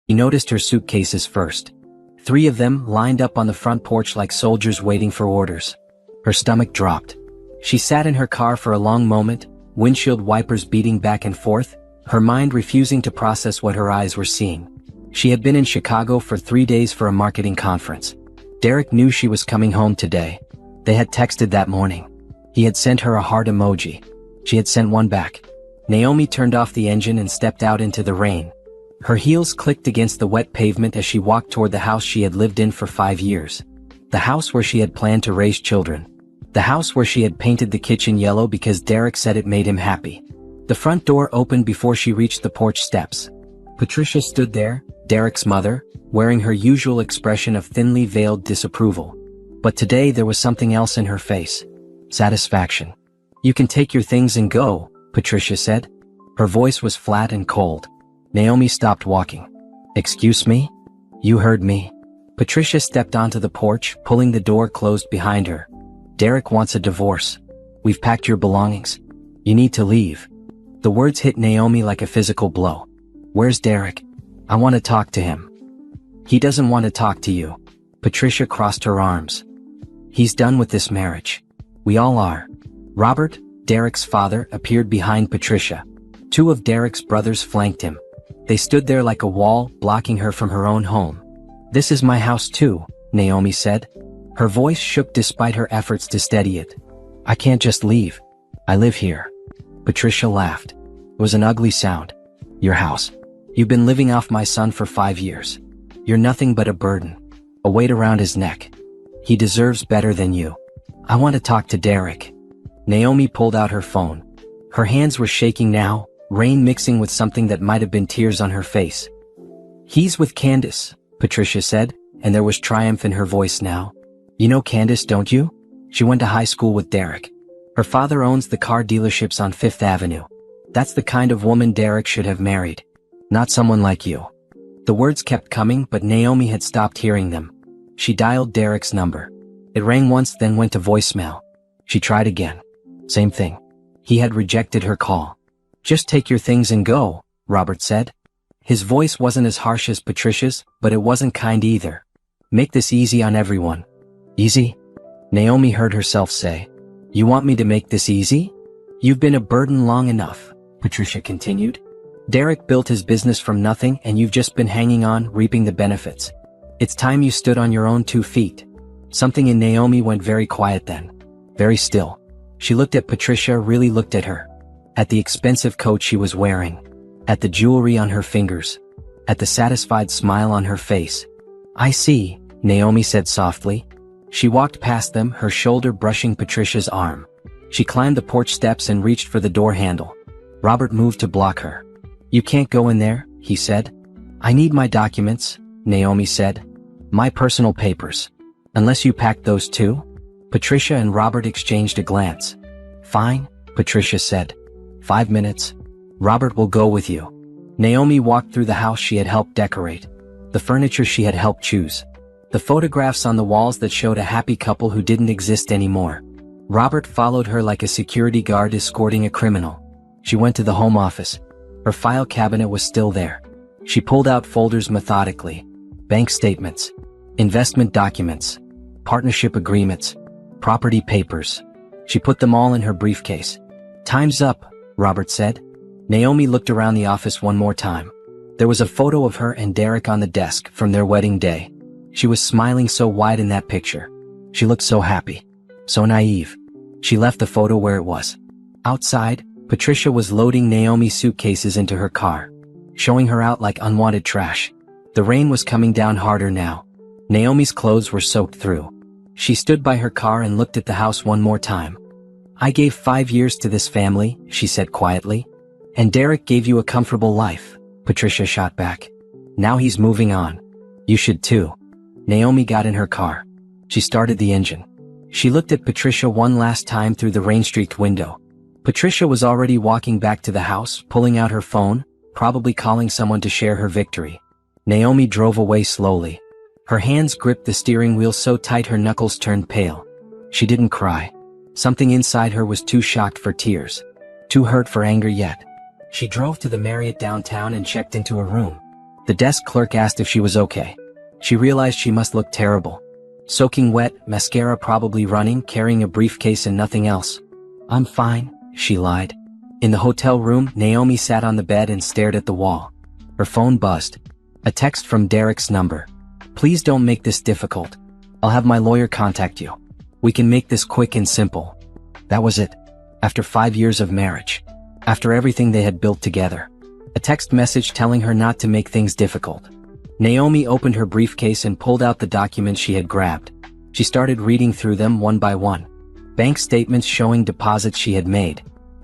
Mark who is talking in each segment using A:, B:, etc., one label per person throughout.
A: He noticed her suitcases first. 3 of them lined up on the front porch like soldiers waiting for orders. Her stomach dropped. She sat in her car for a long moment, windshield wipers beating back and forth, her mind refusing to process what her eyes were seeing. She had been in Chicago for 3 days for a marketing conference. Derek knew she was coming home today. They had texted that morning. He had sent her a heart emoji. She had sent one back. Naomi turned off the engine and stepped out into the rain. Her heels clicked against the wet pavement as she walked toward the house she had lived in for 5 years. The house where she had planned to raise children. The house where she had painted the kitchen yellow because Derek said it made him happy. The front door opened before she reached the porch steps. Patricia stood there, Derek's mother, wearing her usual expression of thinly veiled disapproval. But today there was something else in her face. Satisfaction. "You can take your things and go," Patricia said. Her voice was flat and cold. Naomi stopped walking. "Excuse me? You heard me." Patricia stepped onto the porch, pulling the door closed behind her. "Derek wants a divorce. We've packed your belongings. You need to leave." The words hit Naomi like a physical blow. "Where's Derek? I want to talk to him." "He doesn't want to talk to you." Patricia crossed her arms. "He's done with this marriage. We all are." Robert, Derek's father, appeared behind Patricia. 2 of Derek's brothers flanked him. They stood there like a wall, blocking her from her own home. "This is my house too," Naomi said. Her voice shook despite her efforts to steady it. "I can't just leave. I live here." Patricia laughed. It was an ugly sound. "Your house. You've been living off my son for 5 years. You're nothing but a burden. A weight around his neck. He deserves better than you. I want to talk to Derek." Naomi pulled out her phone. Her hands were shaking now, rain mixing with something that might have been tears on her face. "He's with Candace," Patricia said, and there was triumph in her voice now. "You know Candace, don't you? She went to high school with Derek. Her father owns the car dealerships on 5th Avenue. That's the kind of woman Derek should have married. Not someone like you." The words kept coming, but Naomi had stopped hearing them. She dialed Derek's number. It rang once, then went to voicemail. She tried again. Same thing. He had rejected her call. "Just take your things and go," Robert said. His voice wasn't as harsh as Patricia's, but it wasn't kind either. "Make this easy on everyone." "Easy?" Naomi heard herself say. "You want me to make this easy? You've been a burden long enough," Patricia continued. "Derek built his business from nothing and you've just been hanging on, reaping the benefits. It's time you stood on your own 2 feet. Something in Naomi went very quiet then. Very still. She looked at Patricia, really looked at her. At the expensive coat she was wearing. At the jewelry on her fingers. At the satisfied smile on her face. "I see," Naomi said softly. She walked past them, her shoulder brushing Patricia's arm. She climbed the porch steps and reached for the door handle. Robert moved to block her. "You can't go in there," he said. "I need my documents," Naomi said. "My personal papers. Unless you packed those too?" Patricia and Robert exchanged a glance. "Fine," Patricia said. 5 minutes. Robert will go with you." Naomi walked through the house she had helped decorate. The furniture she had helped choose. The photographs on the walls that showed a happy couple who didn't exist anymore. Robert followed her like a security guard escorting a criminal. She went to the home office. Her file cabinet was still there. She pulled out folders methodically. Bank statements. Investment documents. Partnership agreements. Property papers. She put them all in her briefcase. "Time's up," Robert said. Naomi looked around the office one more time. There was a photo of her and Derek on the desk from their wedding day. She was smiling so wide in that picture. She looked so happy. So naive. She left the photo where it was. Outside, Patricia was loading Naomi's suitcases into her car, showing her out like unwanted trash. The rain was coming down harder now. Naomi's clothes were soaked through. She stood by her car and looked at the house one more time. "I gave 5 years to this family," she said quietly. "And Derek gave you a comfortable life," Patricia shot back. "Now he's moving on. You should too." Naomi got in her car. She started the engine. She looked at Patricia one last time through the rain-streaked window. Patricia was already walking back to the house, pulling out her phone, probably calling someone to share her victory. Naomi drove away slowly. Her hands gripped the steering wheel so tight her knuckles turned pale. She didn't cry. Something inside her was too shocked for tears. Too hurt for anger yet. She drove to the Marriott downtown and checked into a room. The desk clerk asked if she was okay. She realized she must look terrible. Soaking wet, mascara probably running, carrying a briefcase and nothing else. "I'm fine," she lied. In the hotel room, Naomi sat on the bed and stared at the wall. Her phone buzzed. A text from Derek's number. "Please don't make this difficult. I'll have my lawyer contact you. We can make this quick and simple." That was it. After 5 years of marriage. After everything they had built together. A text message telling her not to make things difficult. Naomi opened her briefcase and pulled out the documents she had grabbed. She started reading through them one by one. Bank statements showing deposits she had made.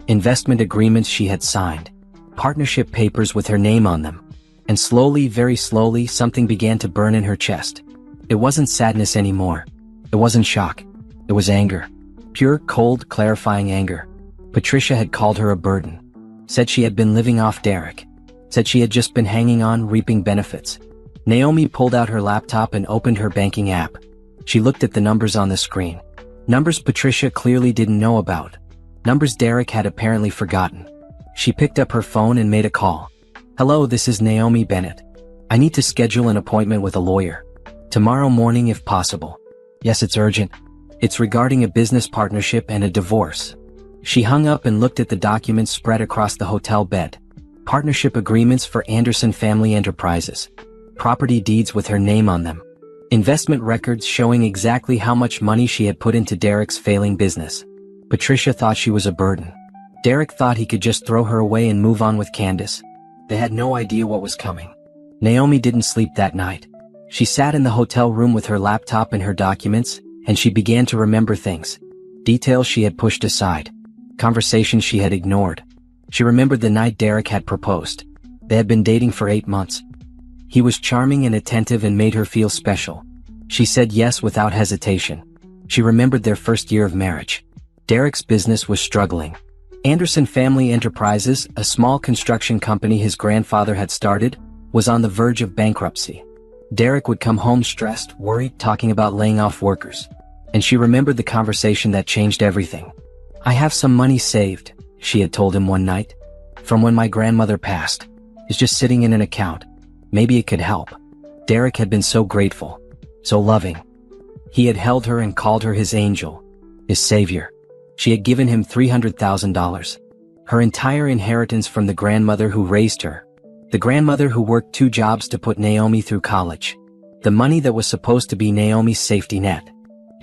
A: Investment agreements she had signed. Partnership papers with her name on them. And slowly, very slowly, something began to burn in her chest. It wasn't sadness anymore. It wasn't shock. It was anger. Pure, cold, clarifying anger. Patricia had called her a burden. Said she had been living off Derek. Said she had just been hanging on, reaping benefits. Naomi pulled out her laptop and opened her banking app. She looked at the numbers on the screen. Numbers Patricia clearly didn't know about. Numbers Derek had apparently forgotten. She picked up her phone and made a call. "Hello, this is Naomi Bennett. I need to schedule an appointment with a lawyer. Tomorrow morning if possible." "Yes, it's urgent. It's regarding a business partnership and a divorce." She hung up and looked at the documents spread across the hotel bed. Partnership agreements for Anderson Family Enterprises. Property deeds with her name on them. Investment records showing exactly how much money she had put into Derek's failing business. Patricia thought she was a burden. Derek thought he could just throw her away and move on with Candace. They had no idea what was coming. Naomi didn't sleep that night. She sat in the hotel room with her laptop and her documents, and she began to remember things. Details she had pushed aside. Conversations she had ignored. She remembered the night Derek had proposed. They had been dating for 8 months. He was charming and attentive and made her feel special. She said yes without hesitation. She remembered their first year of marriage. Derek's business was struggling. Anderson Family Enterprises, a small construction company his grandfather had started, was on the verge of bankruptcy. Derek would come home stressed, worried, talking about laying off workers. And she remembered the conversation that changed everything. "I have some money saved," she had told him one night. "From when my grandmother passed. It's just sitting in an account. Maybe it could help." Derek had been so grateful. So loving. He had held her and called her his angel. His savior. She had given him $300,000. Her entire inheritance from the grandmother who raised her. The grandmother who worked 2 jobs to put Naomi through college. The money that was supposed to be Naomi's safety net.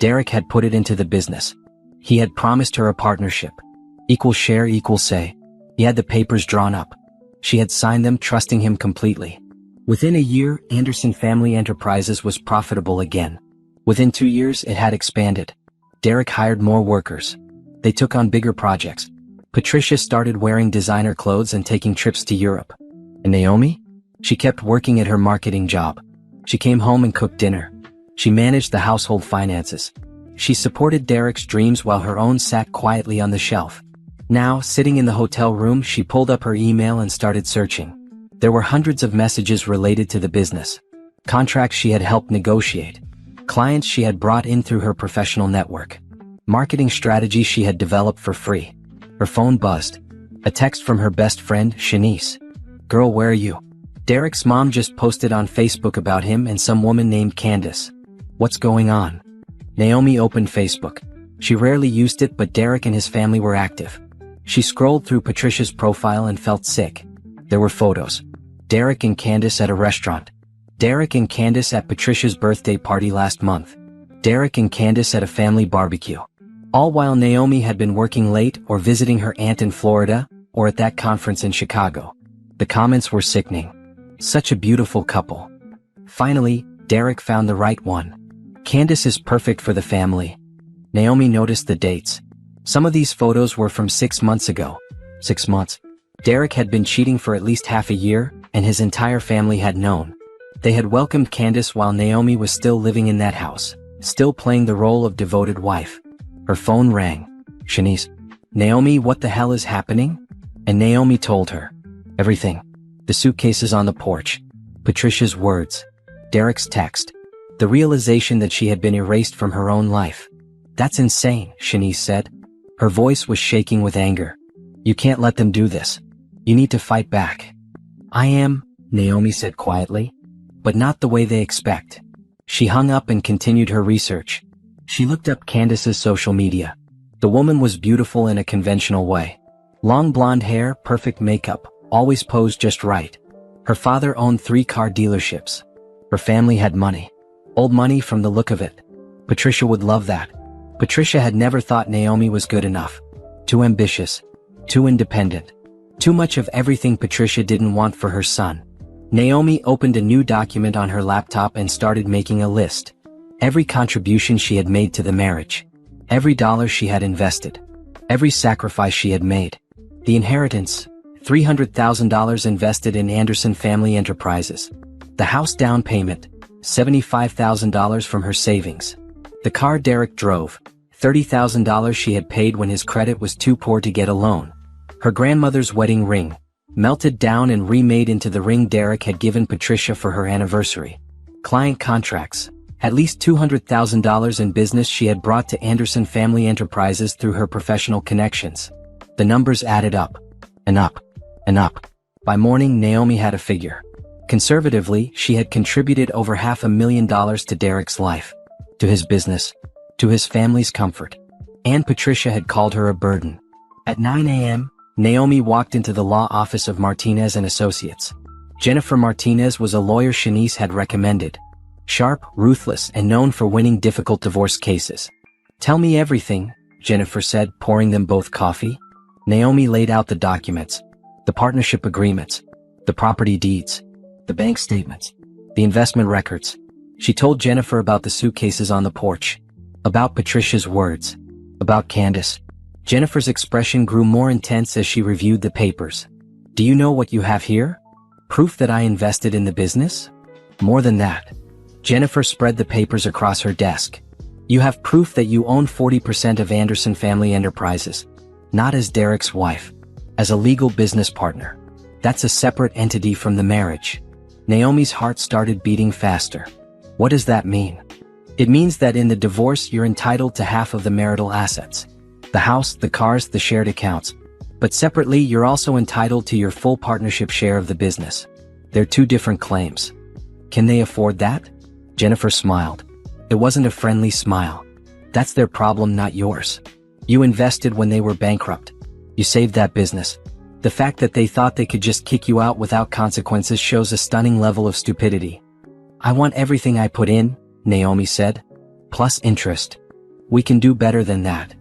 A: Derek had put it into the business. He had promised her a partnership. Equal share, equal say. He had the papers drawn up. She had signed them, trusting him completely. Within a year, Anderson Family Enterprises was profitable again. Within 2 years, it had expanded. Derek hired more workers. They took on bigger projects. Patricia started wearing designer clothes and taking trips to Europe. And Naomi? She kept working at her marketing job. She came home and cooked dinner. She managed the household finances. She supported Derek's dreams while her own sat quietly on the shelf. Now, sitting in the hotel room, she pulled up her email and started searching. There were hundreds of messages related to the business. Contracts she had helped negotiate. Clients she had brought in through her professional network. Marketing strategies she had developed for free. Her phone buzzed. A text from her best friend, Shanice. "Girl, where are you? Derek's mom just posted on Facebook about him and some woman named Candace. What's going on?" Naomi opened Facebook. She rarely used it, but Derek and his family were active. She scrolled through Patricia's profile and felt sick. There were photos. Derek and Candace at a restaurant. Derek and Candace at Patricia's birthday party last month. Derek and Candace at a family barbecue. All while Naomi had been working late or visiting her aunt in Florida, or at that conference in Chicago. The comments were sickening. Such a beautiful couple. Finally, Derek found the right one. Candace is perfect for the family. Naomi noticed the dates. Some of these photos were from 6 months ago. 6 months. Derek had been cheating for at least half a year, and his entire family had known. They had welcomed Candace while Naomi was still living in that house, still playing the role of devoted wife. Her phone rang. "Shanice." "Naomi, what the hell is happening?" And Naomi told her. Everything. The suitcases on the porch. Patricia's words. Derek's text. The realization that she had been erased from her own life. "That's insane," Shanice said. Her voice was shaking with anger. "You can't let them do this. You need to fight back." "I am," Naomi said quietly. But not the way they expect. She hung up and continued her research. She looked up Candace's social media. The woman was beautiful in a conventional way. Long blonde hair, perfect makeup, always posed just right. Her father owned 3 car dealerships. Her family had money. Old money from the look of it. Patricia would love that. Patricia had never thought Naomi was good enough. Too ambitious. Too independent. Too much of everything Patricia didn't want for her son. Naomi opened a new document on her laptop and started making a list. Every contribution she had made to the marriage. Every dollar she had invested. Every sacrifice she had made. The inheritance, $300,000 invested in Anderson Family Enterprises. The house down payment, $75,000 from her savings. The car Derek drove, $30,000 she had paid when his credit was too poor to get a loan. Her grandmother's wedding ring, melted down and remade into the ring Derek had given Patricia for her anniversary. Client contracts, at least $200,000 in business she had brought to Anderson Family Enterprises through her professional connections. The numbers added up, and up, and up. By morning, Naomi had a figure. Conservatively, she had contributed over $500,000 to Derek's life, to his business, to his family's comfort. And Patricia had called her a burden. At 9 a.m., Naomi walked into the law office of Martinez and Associates. Jennifer Martinez was a lawyer Shanice had recommended. Sharp, ruthless, and known for winning difficult divorce cases. "Tell me everything," Jennifer said, pouring them both coffee. Naomi laid out the documents, the partnership agreements, the property deeds, the bank statements, the investment records. She told Jennifer about the suitcases on the porch, about Patricia's words, about Candace. Jennifer's expression grew more intense as she reviewed the papers. "Do you know what you have here? Proof that I invested in the business? More than that." Jennifer spread the papers across her desk. "You have proof that you own 40% of Anderson Family Enterprises. Not as Derek's wife. As a legal business partner. That's a separate entity from the marriage." Naomi's heart started beating faster. "What does that mean?" "It means that in the divorce you're entitled to half of the marital assets. The house, the cars, the shared accounts. But separately you're also entitled to your full partnership share of the business. They're 2 different claims." "Can they afford that?" Jennifer smiled. It wasn't a friendly smile. "That's their problem, not yours. You invested when they were bankrupt. You saved that business. The fact that they thought they could just kick you out without consequences shows a stunning level of stupidity." "I want everything I put in," Naomi said. "Plus interest. We can do better than that."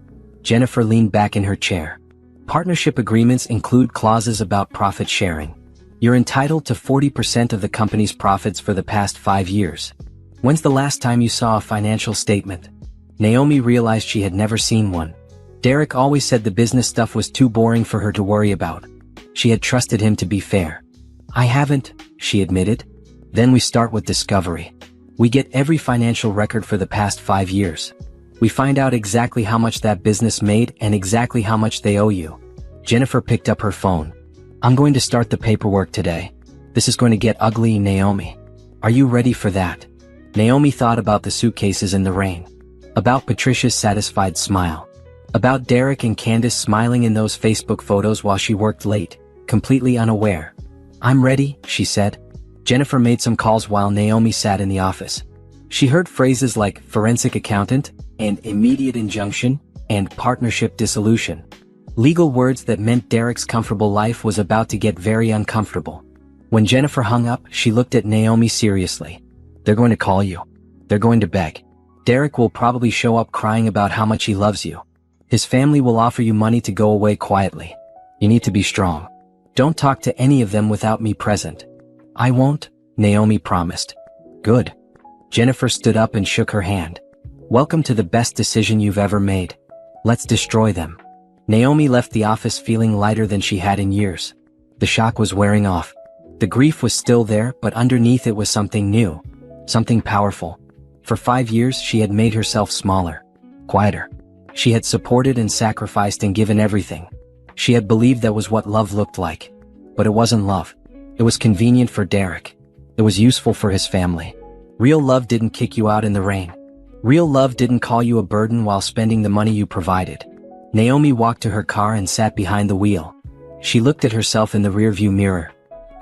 A: Jennifer leaned back in her chair. "Partnership agreements include clauses about profit sharing. You're entitled to 40% of the company's profits for the past 5 years. When's the last time you saw a financial statement?" Naomi realized she had never seen one. Derek always said the business stuff was too boring for her to worry about. She had trusted him to be fair. "I haven't," she admitted. "Then we start with discovery. We get every financial record for the past 5 years. We find out exactly how much that business made and exactly how much they owe you." Jennifer picked up her phone. "I'm going to start the paperwork today. This is going to get ugly, Naomi. Are you ready for that?" Naomi thought about the suitcases in the rain. About Patricia's satisfied smile. About Derek and Candace smiling in those Facebook photos while she worked late, completely unaware. "I'm ready," she said. Jennifer made some calls while Naomi sat in the office. She heard phrases like forensic accountant, and immediate injunction, and partnership dissolution. Legal words that meant Derek's comfortable life was about to get very uncomfortable. When Jennifer hung up, she looked at Naomi seriously. "They're going to call you. They're going to beg. Derek will probably show up crying about how much he loves you. His family will offer you money to go away quietly. You need to be strong. Don't talk to any of them without me present." "I won't," Naomi promised. "Good." Jennifer stood up and shook her hand. "Welcome to the best decision you've ever made. Let's destroy them." Naomi left the office feeling lighter than she had in years. The shock was wearing off. The grief was still there, but underneath it was something new. Something powerful. For 5 years she had made herself smaller. Quieter. She had supported and sacrificed and given everything. She had believed that was what love looked like. But it wasn't love. It was convenient for Derek. It was useful for his family. Real love didn't kick you out in the rain. Real love didn't call you a burden while spending the money you provided. Naomi walked to her car and sat behind the wheel. She looked at herself in the rearview mirror.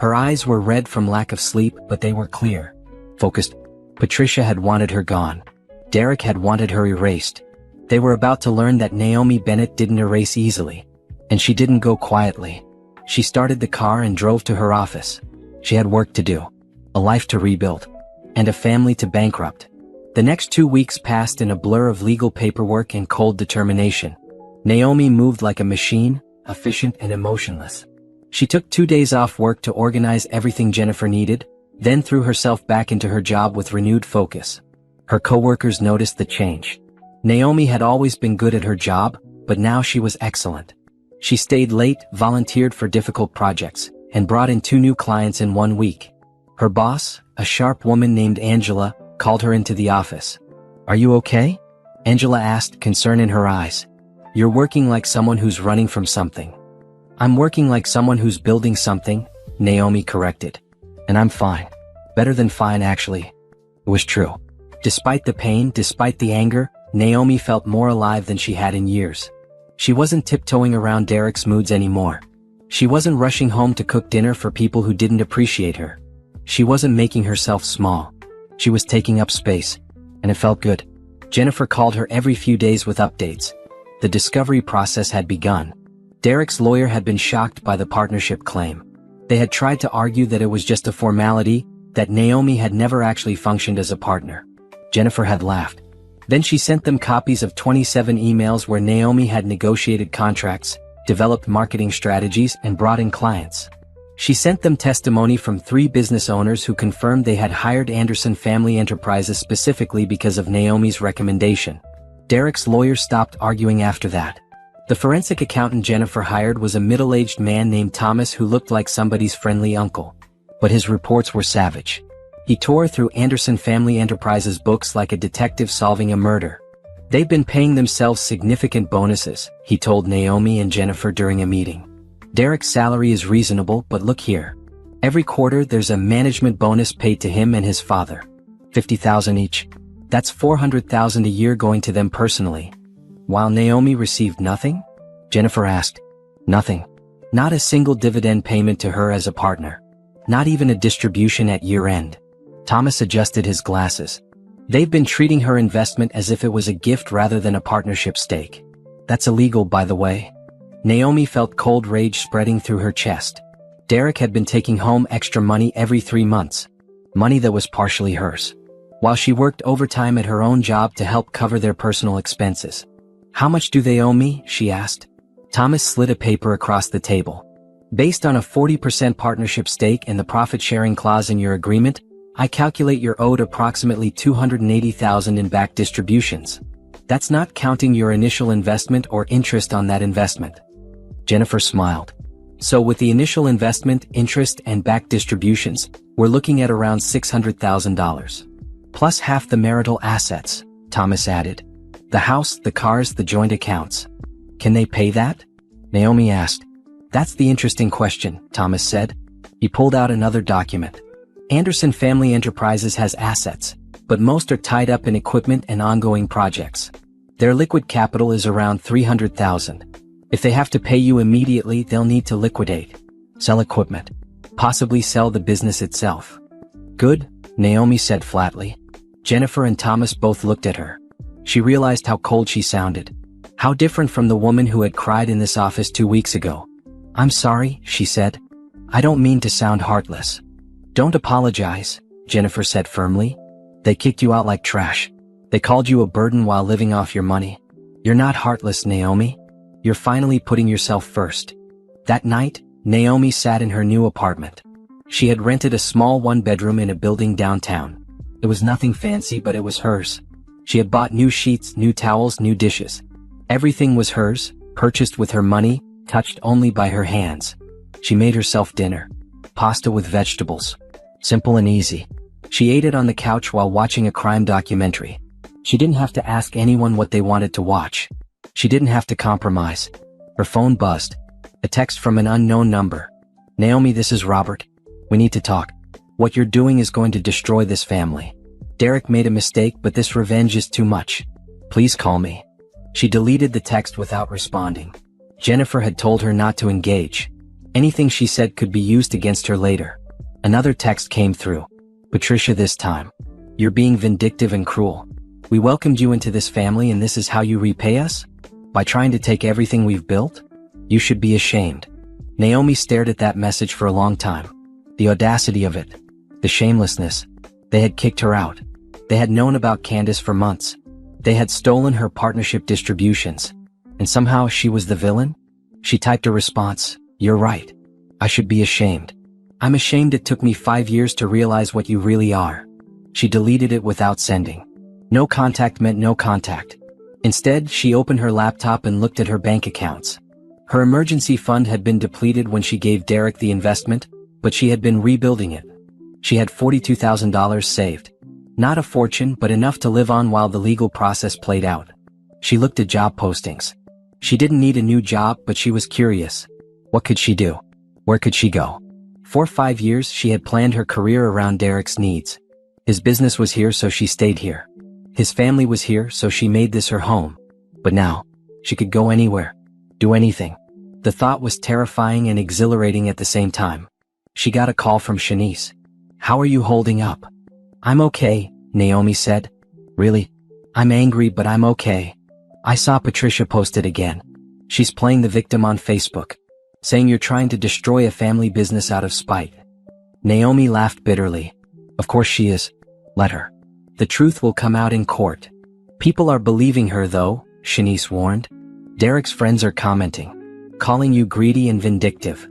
A: Her eyes were red from lack of sleep, but they were clear, focused. Patricia had wanted her gone. Derek had wanted her erased. They were about to learn that Naomi Bennett didn't erase easily. And she didn't go quietly. She started the car and drove to her office. She had work to do, a life to rebuild, and a family to bankrupt. The next 2 weeks passed in a blur of legal paperwork and cold determination. Naomi moved like a machine, efficient and emotionless. She took 2 days off work to organize everything Jennifer needed, then threw herself back into her job with renewed focus. Her coworkers noticed the change. Naomi had always been good at her job, but now she was excellent. She stayed late, volunteered for difficult projects, and brought in 2 new clients in 1 week. Her boss, a sharp woman named Angela, called her into the office. "Are you okay?" Angela asked, concern in her eyes. "You're working like someone who's running from something." "I'm working like someone who's building something," Naomi corrected. "And I'm fine. Better than fine, actually." It was true. Despite the pain, despite the anger, Naomi felt more alive than she had in years. She wasn't tiptoeing around Derek's moods anymore. She wasn't rushing home to cook dinner for people who didn't appreciate her. She wasn't making herself small. She was taking up space, and it felt good. Jennifer called her every few days with updates. The discovery process had begun. Derek's lawyer had been shocked by the partnership claim. They had tried to argue that it was just a formality, that Naomi had never actually functioned as a partner. Jennifer had laughed. Then she sent them copies of 27 emails where Naomi had negotiated contracts, developed marketing strategies, and brought in clients. She sent them testimony from 3 business owners who confirmed they had hired Anderson Family Enterprises specifically because of Naomi's recommendation. Derek's lawyer stopped arguing after that. The forensic accountant Jennifer hired was a middle-aged man named Thomas who looked like somebody's friendly uncle. But his reports were savage. He tore through Anderson Family Enterprises books like a detective solving a murder. "They've been paying themselves significant bonuses," he told Naomi and Jennifer during a meeting. "Derek's salary is reasonable, but look here. Every quarter there's a management bonus paid to him and his father. $50,000 each. That's $400,000 a year going to them personally." While Naomi received nothing? Jennifer asked. Nothing. Not a single dividend payment to her as a partner. Not even a distribution at year-end. Thomas adjusted his glasses. "They've been treating her investment as if it was a gift rather than a partnership stake. That's illegal, by the way." Naomi felt cold rage spreading through her chest. Derek had been taking home extra money every 3 months. Money that was partially hers. While she worked overtime at her own job to help cover their personal expenses. "How much do they owe me?" she asked. Thomas slid a paper across the table. "Based on a 40% partnership stake and the profit-sharing clause in your agreement, I calculate you're owed approximately $280,000 in back distributions. That's not counting your initial investment or interest on that investment." Jennifer smiled. "So with the initial investment, interest, and back distributions, we're looking at around $600,000. Plus half the marital assets," Thomas added. "The house, the cars, the joint accounts. Can they pay that?" Naomi asked. "That's the interesting question," Thomas said. He pulled out another document. "Anderson Family Enterprises has assets, but most are tied up in equipment and ongoing projects. Their liquid capital is around $300,000. If they have to pay you immediately, they'll need to liquidate. Sell equipment. Possibly sell the business itself." "Good," Naomi said flatly. Jennifer and Thomas both looked at her. She realized how cold she sounded. How different from the woman who had cried in this office 2 weeks ago. "I'm sorry," she said. "I don't mean to sound heartless." "Don't apologize," Jennifer said firmly. "They kicked you out like trash. They called you a burden while living off your money. You're not heartless, Naomi. You're finally putting yourself first." That night, Naomi sat in her new apartment. She had rented a small 1-bedroom in a building downtown. It was nothing fancy, but it was hers. She had bought new sheets, new towels, new dishes. Everything was hers, purchased with her money, touched only by her hands. She made herself dinner. Pasta with vegetables. Simple and easy. She ate it on the couch while watching a crime documentary. She didn't have to ask anyone what they wanted to watch. She didn't have to compromise. Her phone buzzed. A text from an unknown number. "Naomi, this is Robert. We need to talk. What you're doing is going to destroy this family. Derek made a mistake, but this revenge is too much. Please call me." She deleted the text without responding. Jennifer had told her not to engage. Anything she said could be used against her later. Another text came through. Patricia, this time. You're being vindictive and cruel. We welcomed you into this family and this is how you repay us? By trying to take everything we've built? You should be ashamed. Naomi stared at that message for a long time. The audacity of it. The shamelessness. They had kicked her out. They had known about Candace for months. They had stolen her partnership distributions. And somehow she was the villain? She typed a response. You're right. I should be ashamed. I'm ashamed it took me 5 years to realize what you really are. She deleted it without sending. No contact meant no contact. Instead, she opened her laptop and looked at her bank accounts. Her emergency fund had been depleted when she gave Derek the investment, but she had been rebuilding it. She had $42,000 saved. Not a fortune, but enough to live on while the legal process played out. She looked at job postings. She didn't need a new job, but she was curious. What could she do? Where could she go? For 5 years, she had planned her career around Derek's needs. His business was here, so she stayed here. His family was here, so she made this her home. But now, she could go anywhere. Do anything. The thought was terrifying and exhilarating at the same time. She got a call from Shanice. How are you holding up? I'm okay, Naomi said. Really? I'm angry, but I'm okay. I saw Patricia post it again. She's playing the victim on Facebook, saying you're trying to destroy a family business out of spite. Naomi laughed bitterly. Of course she is. Let her. The truth will come out in court. People are believing her though, Shanice warned. Derek's friends are commenting, calling you greedy and vindictive.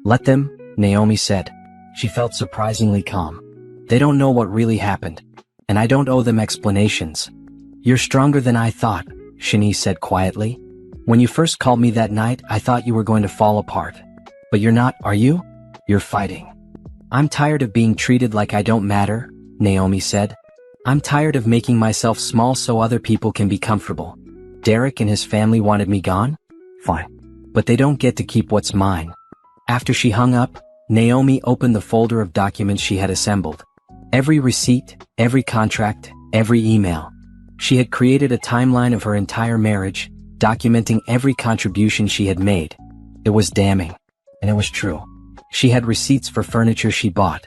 A: Let them, Naomi said. She felt surprisingly calm. They don't know what really happened, and I don't owe them explanations. You're stronger than I thought, Shanice said quietly. When you first called me that night, I thought you were going to fall apart. But you're not, are you? You're fighting. I'm tired of being treated like I don't matter, Naomi said. I'm tired of making myself small so other people can be comfortable. Derek and his family wanted me gone? Fine. But they don't get to keep what's mine. After she hung up, Naomi opened the folder of documents she had assembled. Every receipt, every contract, every email. She had created a timeline of her entire marriage, documenting every contribution she had made. It was damning. And it was true. She had receipts for furniture she bought,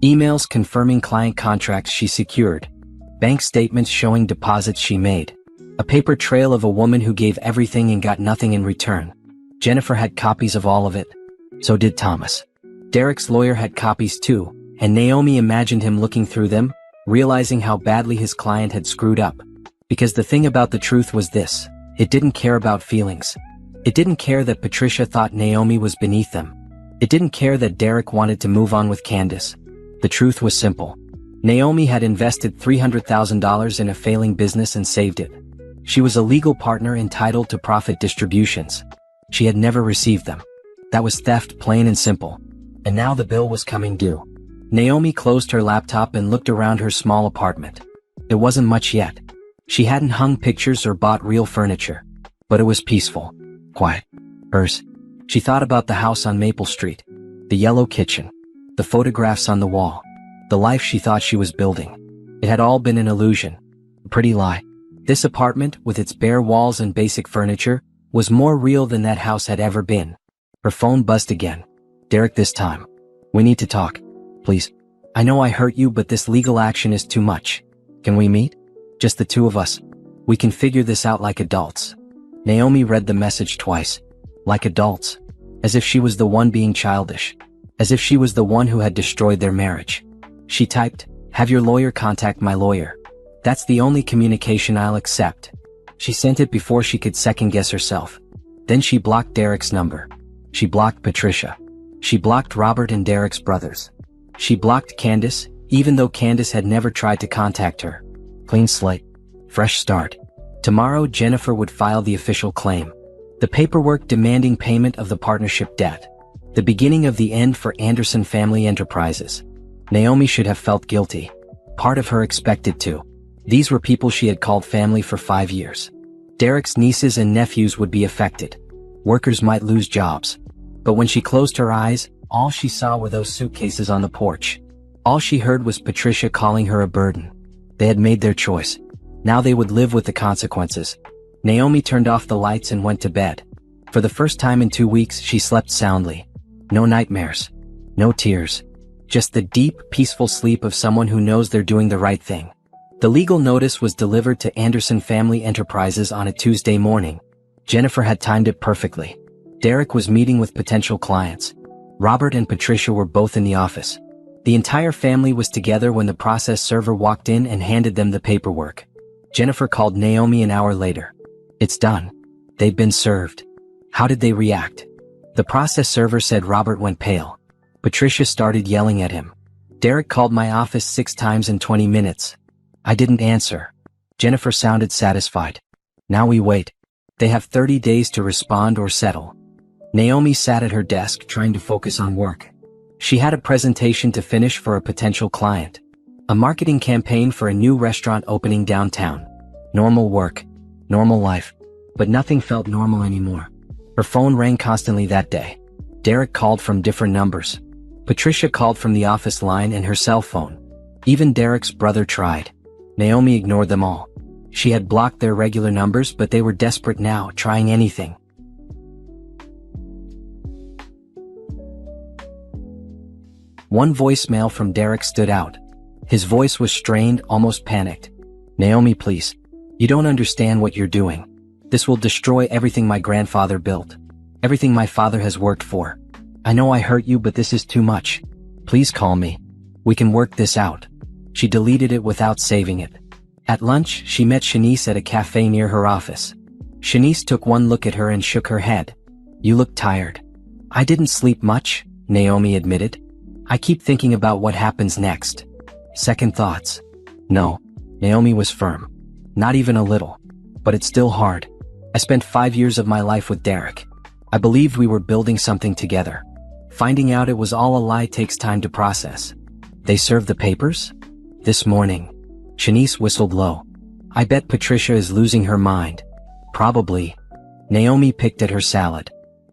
A: emails confirming client contracts she secured, bank statements showing deposits she made, a paper trail of a woman who gave everything and got nothing in return. Jennifer had copies of all of it. So did Thomas. Derek's lawyer had copies too, and Naomi imagined him looking through them, realizing how badly his client had screwed up. Because the thing about the truth was this. It didn't care about feelings. It didn't care that Patricia thought Naomi was beneath them. It didn't care that Derek wanted to move on with Candace. The truth was simple. Naomi had invested $300,000 in a failing business and saved it. She was a legal partner entitled to profit distributions. She had never received them. That was theft, plain and simple. And now the bill was coming due. Naomi closed her laptop and looked around her small apartment. It wasn't much yet. She hadn't hung pictures or bought real furniture. But it was peaceful. Quiet. Hers. She thought about the house on Maple Street. The yellow kitchen. The photographs on the wall. The life she thought she was building. It had all been an illusion. A pretty lie. This apartment, with its bare walls and basic furniture, was more real than that house had ever been. Her phone buzzed again. Derek, this time. We need to talk. Please. I know I hurt you, but this legal action is too much. Can we meet? Just the two of us. We can figure this out like adults. Naomi read the message twice. Like adults. As if she was the one being childish. As if she was the one who had destroyed their marriage. She typed, have your lawyer contact my lawyer. That's the only communication I'll accept. She sent it before she could second-guess herself. Then she blocked Derek's number. She blocked Patricia. She blocked Robert and Derek's brothers. She blocked Candace, even though Candace had never tried to contact her. Clean slate. Fresh start. Tomorrow Jennifer would file the official claim. The paperwork demanding payment of the partnership debt. The beginning of the end for Anderson Family Enterprises. Naomi should have felt guilty. Part of her expected to. These were people she had called family for 5 years. Derek's nieces and nephews would be affected. Workers might lose jobs. But when she closed her eyes, all she saw were those suitcases on the porch. All she heard was Patricia calling her a burden. They had made their choice. Now they would live with the consequences. Naomi turned off the lights and went to bed. For the first time in 2 weeks, she slept soundly. No nightmares. No tears. Just the deep, peaceful sleep of someone who knows they're doing the right thing. The legal notice was delivered to Anderson Family Enterprises on a Tuesday morning. Jennifer had timed it perfectly. Derek was meeting with potential clients. Robert and Patricia were both in the office. The entire family was together when the process server walked in and handed them the paperwork. Jennifer called Naomi an hour later. It's done. They've been served. How did they react? The process server said Robert went pale. Patricia started yelling at him. Derek called my office 6 times in 20 minutes. I didn't answer. Jennifer sounded satisfied. Now we wait. They have 30 days to respond or settle. Naomi sat at her desk trying to focus on work. She had a presentation to finish for a potential client. A marketing campaign for a new restaurant opening downtown. Normal work. Normal life. But nothing felt normal anymore. Her phone rang constantly that day. Derek called from different numbers. Patricia called from the office line and her cell phone. Even Derek's brother tried. Naomi ignored them all. She had blocked their regular numbers, but they were desperate now, trying anything. One voicemail from Derek stood out. His voice was strained, almost panicked. Naomi, please. You don't understand what you're doing. This will destroy everything my grandfather built. Everything my father has worked for. I know I hurt you, but this is too much. Please call me. We can work this out. She deleted it without saving it. At lunch, she met Shanice at a cafe near her office. Shanice took one look at her and shook her head. You look tired. I didn't sleep much, Naomi admitted. I keep thinking about what happens next. Second thoughts. No. Naomi was firm. Not even a little. But it's still hard. I spent 5 years of my life with Derek. I believed we were building something together. Finding out it was all a lie takes time to process. They served the papers? This morning. Shanice whistled low. I bet Patricia is losing her mind. Probably. Naomi picked at her salad.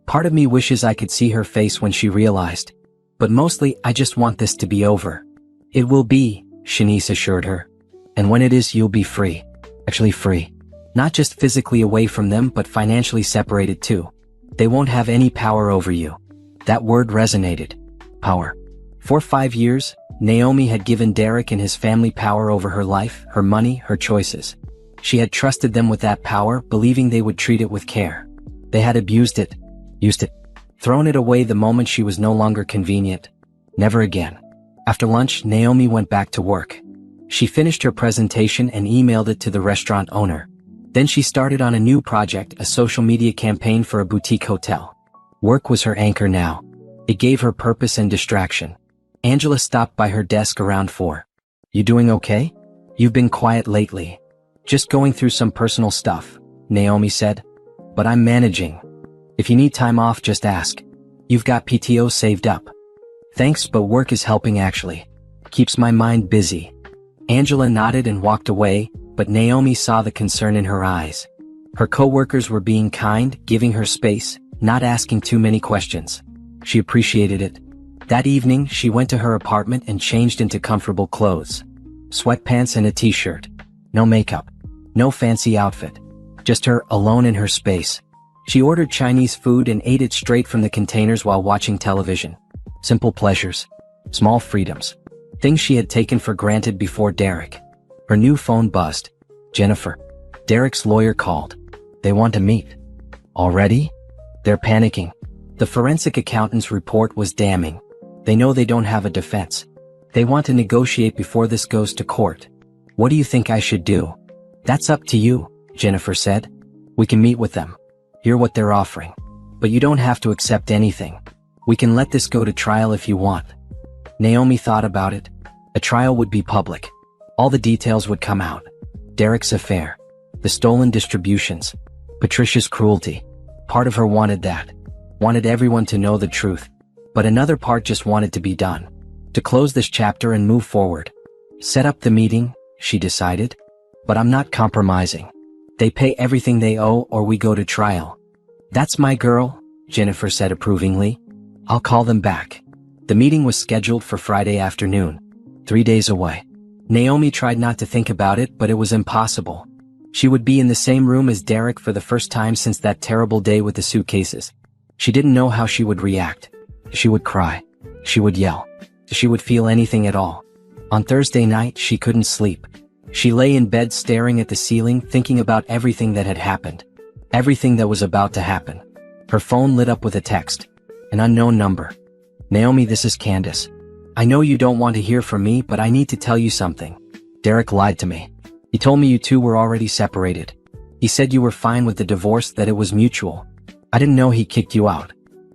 A: Part of me wishes I could see her face when she realized. But mostly, I just want this to be over. It will be, Shanice assured her. And when it is, you'll be free. Actually free. Not just physically away from them, but financially separated too. They won't have any power over you. That word resonated. Power. For 5 years, Naomi had given Derek and his family power over her life, her money, her choices. She had trusted them with that power, believing they would treat it with care. They had abused it. Used it. Thrown it away the moment she was no longer convenient. Never again. After lunch, Naomi went back to work. She finished her presentation and emailed it to the restaurant owner. Then she started on a new project, a social media campaign for a boutique hotel. Work was her anchor now. It gave her purpose and distraction. Angela stopped by her desk around 4. You doing okay? You've been quiet lately. Just going through some personal stuff, Naomi said. But I'm managing. If you need time off, just ask. You've got PTO saved up. Thanks, but work is helping actually. Keeps my mind busy. Angela nodded and walked away, but Naomi saw the concern in her eyes. Her coworkers were being kind, giving her space, not asking too many questions. She appreciated it. That evening, she went to her apartment and changed into comfortable clothes. Sweatpants and a t-shirt. No makeup. No fancy outfit. Just her, alone in her space. She ordered Chinese food and ate it straight from the containers while watching television. Simple pleasures. Small freedoms. Things she had taken for granted before Derek. Her new phone buzzed. Jennifer. Derek's lawyer called. They want to meet. Already? They're panicking. The forensic accountant's report was damning. They know they don't have a defense. They want to negotiate before this goes to court. What do you think I should do? That's up to you, Jennifer said. We can meet with them. Hear what they're offering. But you don't have to accept anything. We can let this go to trial if you want. Naomi thought about it. A trial would be public. All the details would come out. Derek's affair. The stolen distributions. Patricia's cruelty. Part of her wanted that. Wanted everyone to know the truth. But another part just wanted to be done. To close this chapter and move forward. Set up the meeting, she decided. But I'm not compromising. They pay everything they owe or we go to trial. That's my girl, Jennifer said approvingly. I'll call them back. The meeting was scheduled for Friday afternoon. 3 days away. Naomi tried not to think about it, but it was impossible. She would be in the same room as Derek for the first time since that terrible day with the suitcases. She didn't know how she would react. She would cry. She would yell. She would feel anything at all. On Thursday night, she couldn't sleep. She lay in bed staring at the ceiling, thinking about everything that had happened. Everything that was about to happen. Her phone lit up with a text. An unknown number. Naomi, this is Candace. I know you don't want to hear from me, but I need to tell you something. Derek lied to me. He told me you two were already separated. He said you were fine with the divorce, that it was mutual. I didn't know he kicked you out.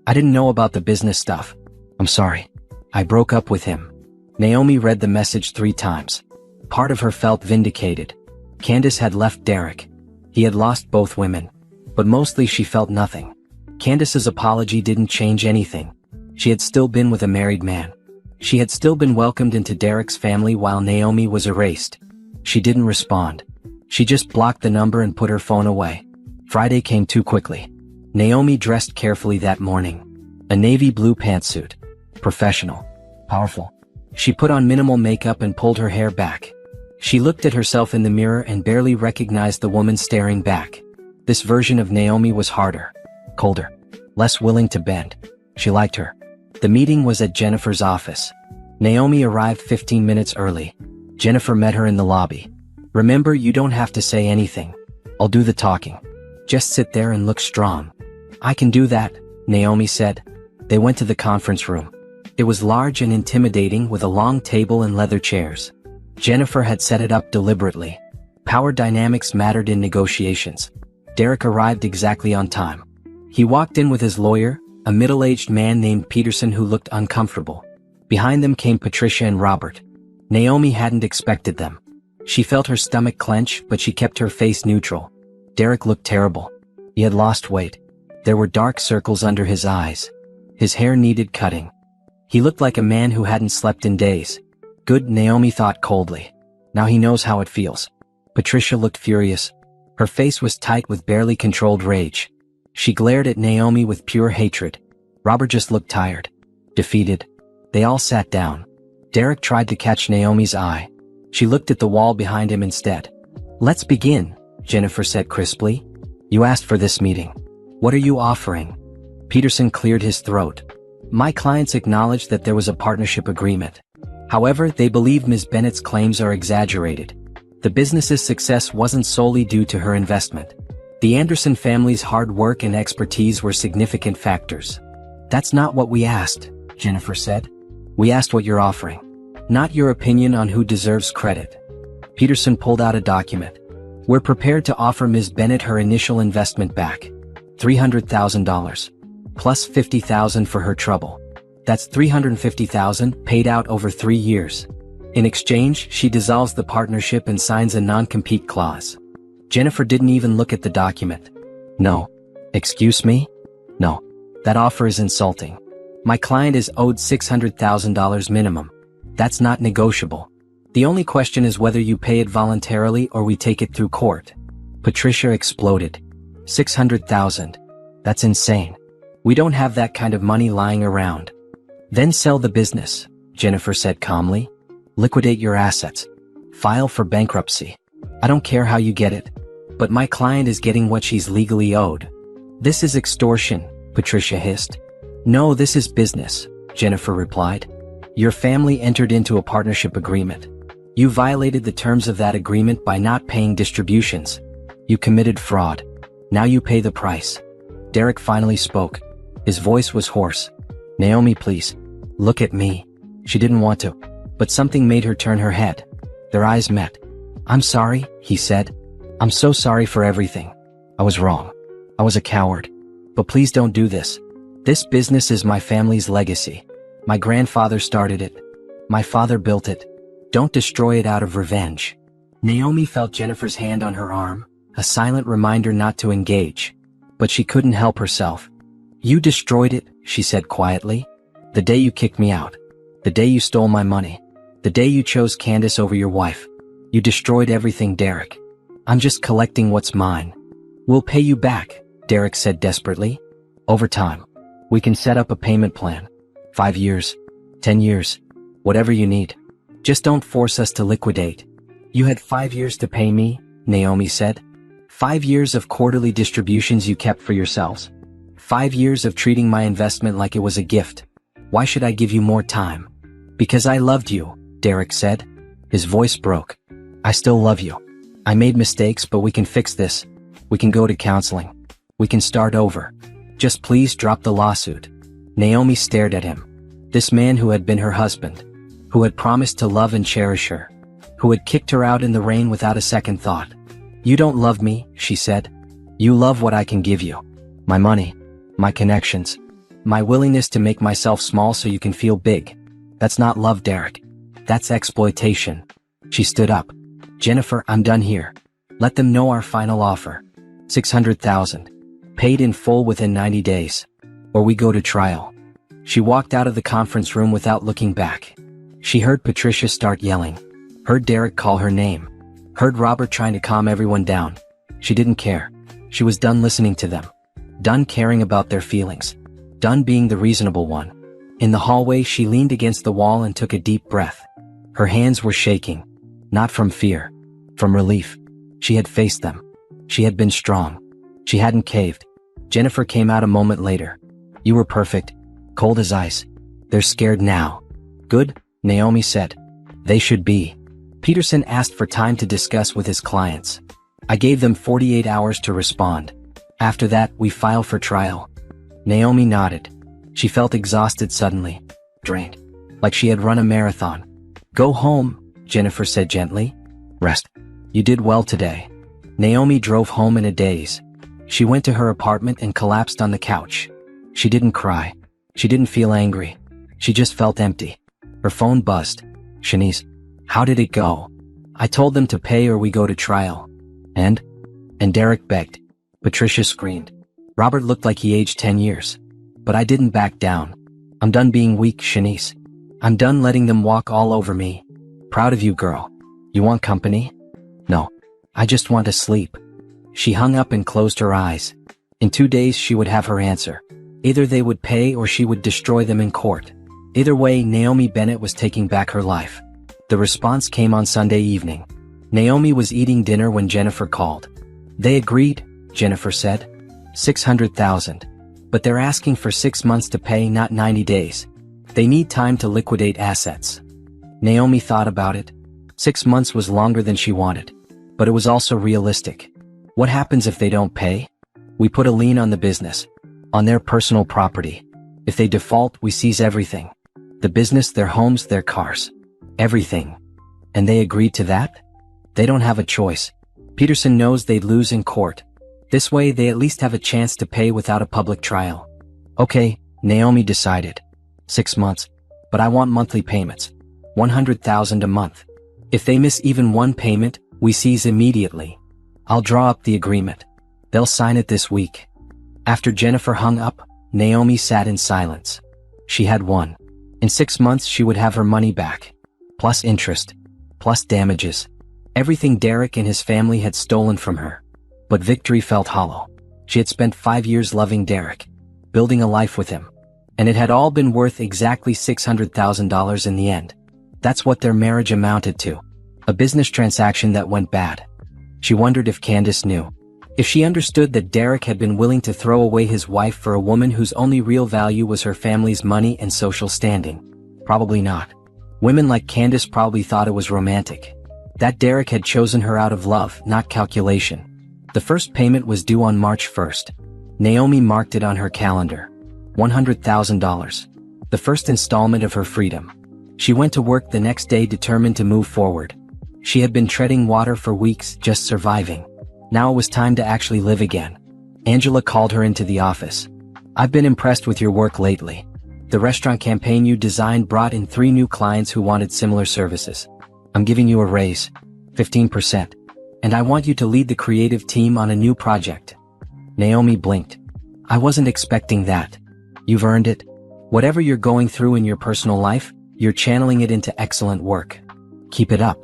A: I didn't know about the business stuff. I'm sorry. I broke up with him. Naomi read the message 3 times. Part of her felt vindicated. Candace had left Derek. He had lost both women. But mostly she felt nothing. Candace's apology didn't change anything. She had still been with a married man. She had still been welcomed into Derek's family while Naomi was erased. She didn't respond. She just blocked the number and put her phone away. Friday came too quickly. Naomi dressed carefully that morning. A navy blue pantsuit. Professional. Powerful. She put on minimal makeup and pulled her hair back. She looked at herself in the mirror and barely recognized the woman staring back. This version of Naomi was harder. Colder. Less willing to bend. She liked her. The meeting was at Jennifer's office. Naomi arrived 15 minutes early. Jennifer met her in the lobby. Remember, you don't have to say anything. I'll do the talking. Just sit there and look strong. I can do that, Naomi said. They went to the conference room. It was large and intimidating with a long table and leather chairs. Jennifer had set it up deliberately. Power dynamics mattered in negotiations. Derek arrived exactly on time. He walked in with his lawyer, a middle-aged man named Peterson who looked uncomfortable. Behind them came Patricia and Robert. Naomi hadn't expected them. She felt her stomach clench, but she kept her face neutral. Derek looked terrible. He had lost weight. There were dark circles under his eyes. His hair needed cutting. He looked like a man who hadn't slept in days. Good, Naomi thought coldly. Now he knows how it feels. Patricia looked furious. Her face was tight with barely controlled rage. She glared at Naomi with pure hatred. Robert just looked tired. Defeated. They all sat down. Derek tried to catch Naomi's eye. She looked at the wall behind him instead. Let's begin, Jennifer said crisply. You asked for this meeting. What are you offering? Peterson cleared his throat. My clients acknowledged that there was a partnership agreement. However, they believe Ms. Bennett's claims are exaggerated. The business's success wasn't solely due to her investment. The Anderson family's hard work and expertise were significant factors. That's not what we asked, Jennifer said. We asked what you're offering. Not your opinion on who deserves credit. Peterson pulled out a document. We're prepared to offer Ms. Bennett her initial investment back. $300,000. Plus $50,000 for her trouble. That's $350,000 paid out over 3 years. In exchange, she dissolves the partnership and signs a non-compete clause. Jennifer didn't even look at the document. No. Excuse me? No. That offer is insulting. My client is owed $600,000 minimum. That's not negotiable. The only question is whether you pay it voluntarily or we take it through court. Patricia exploded. $600,000. That's insane. We don't have that kind of money lying around. Then sell the business, Jennifer said calmly. Liquidate your assets. File for bankruptcy. I don't care how you get it. But my client is getting what she's legally owed. This is extortion, Patricia hissed. No, this is business, Jennifer replied. Your family entered into a partnership agreement. You violated the terms of that agreement by not paying distributions. You committed fraud. Now you pay the price. Derek finally spoke. His voice was hoarse. Naomi, please. Look at me. She didn't want to. But something made her turn her head. Their eyes met. I'm sorry, he said. I'm so sorry for everything. I was wrong. I was a coward. But please don't do this. This business is my family's legacy. My grandfather started it. My father built it. Don't destroy it out of revenge. Naomi felt Jennifer's hand on her arm, a silent reminder not to engage. But she couldn't help herself. You destroyed it, she said quietly. The day you kicked me out. The day you stole my money. The day you chose Candace over your wife. You destroyed everything, Derek. I'm just collecting what's mine. We'll pay you back, Derek said desperately. Over time. We can set up a payment plan. 5 years. 10 years. Whatever you need. Just don't force us to liquidate. You had 5 years to pay me, Naomi said. 5 years of quarterly distributions you kept for yourselves. 5 years of treating my investment like it was a gift. Why should I give you more time? Because I loved you, Derek said. His voice broke. I still love you. I made mistakes, but we can fix this. We can go to counseling. We can start over. Just please drop the lawsuit. Naomi stared at him. This man who had been her husband, who had promised to love and cherish her, who had kicked her out in the rain without a second thought. You don't love me, she said. You love what I can give you. My money, my connections, my willingness to make myself small so you can feel big. That's not love, Derek. That's exploitation. She stood up. Jennifer, I'm done here. Let them know our final offer. $600,000. Paid in full within 90 days. Or we go to trial. She walked out of the conference room without looking back. She heard Patricia start yelling. Heard Derek call her name. Heard Robert trying to calm everyone down. She didn't care. She was done listening to them. Done caring about their feelings. Done being the reasonable one. In the hallway, she leaned against the wall and took a deep breath. Her hands were shaking. Not from fear. From relief. She had faced them. She had been strong. She hadn't caved. Jennifer came out a moment later. You were perfect. Cold as ice. They're scared now. Good, Naomi said. They should be. Peterson asked for time to discuss with his clients. I gave them 48 hours to respond. After that, we file for trial. Naomi nodded. She felt exhausted suddenly. Drained. Like she had run a marathon. Go home, Jennifer said gently. Rest. You did well today. Naomi drove home in a daze. She went to her apartment and collapsed on the couch. She didn't cry. She didn't feel angry. She just felt empty. Her phone buzzed. Shanice, how did it go? I told them to pay or we go to trial. And Derek begged. Patricia screamed. Robert looked like he aged 10 years. But I didn't back down. I'm done being weak, Shanice. I'm done letting them walk all over me. Proud of you, girl. You want company? No. I just want to sleep. She hung up and closed her eyes. In 2 days she would have her answer. Either they would pay or she would destroy them in court. Either way, Naomi Bennett was taking back her life. The response came on Sunday evening. Naomi was eating dinner when Jennifer called. They agreed, Jennifer said. $600,000. But they're asking for 6 months to pay, not 90 days. They need time to liquidate assets. Naomi thought about it. 6 months was longer than she wanted. But it was also realistic. What happens if they don't pay? We put a lien on the business. On their personal property. If they default, we seize everything. The business, their homes, their cars. Everything. And they agreed to that? They don't have a choice. Peterson knows they'd lose in court. This way, they at least have a chance to pay without a public trial. Okay, Naomi decided. 6 months. But I want monthly payments. $100,000 a month. If they miss even one payment, we seize immediately. I'll draw up the agreement. They'll sign it this week. After Jennifer hung up, Naomi sat in silence. She had won. In 6 months she would have her money back. Plus interest. Plus damages. Everything Derek and his family had stolen from her. But victory felt hollow. She had spent 5 years loving Derek. Building a life with him. And it had all been worth exactly $600,000 in the end. That's what their marriage amounted to. A business transaction that went bad. She wondered if Candace knew. If she understood that Derek had been willing to throw away his wife for a woman whose only real value was her family's money and social standing. Probably not. Women like Candace probably thought it was romantic. That Derek had chosen her out of love, not calculation. The first payment was due on March 1st. Naomi marked it on her calendar. $100,000. The first installment of her freedom. She went to work the next day determined to move forward. She had been treading water for weeks, just surviving. Now it was time to actually live again. Angela called her into the office. I've been impressed with your work lately. The restaurant campaign you designed brought in 3 new clients who wanted similar services. I'm giving you a raise. 15%. And I want you to lead the creative team on a new project. Naomi blinked. I wasn't expecting that. You've earned it. Whatever you're going through in your personal life, you're channeling it into excellent work. Keep it up.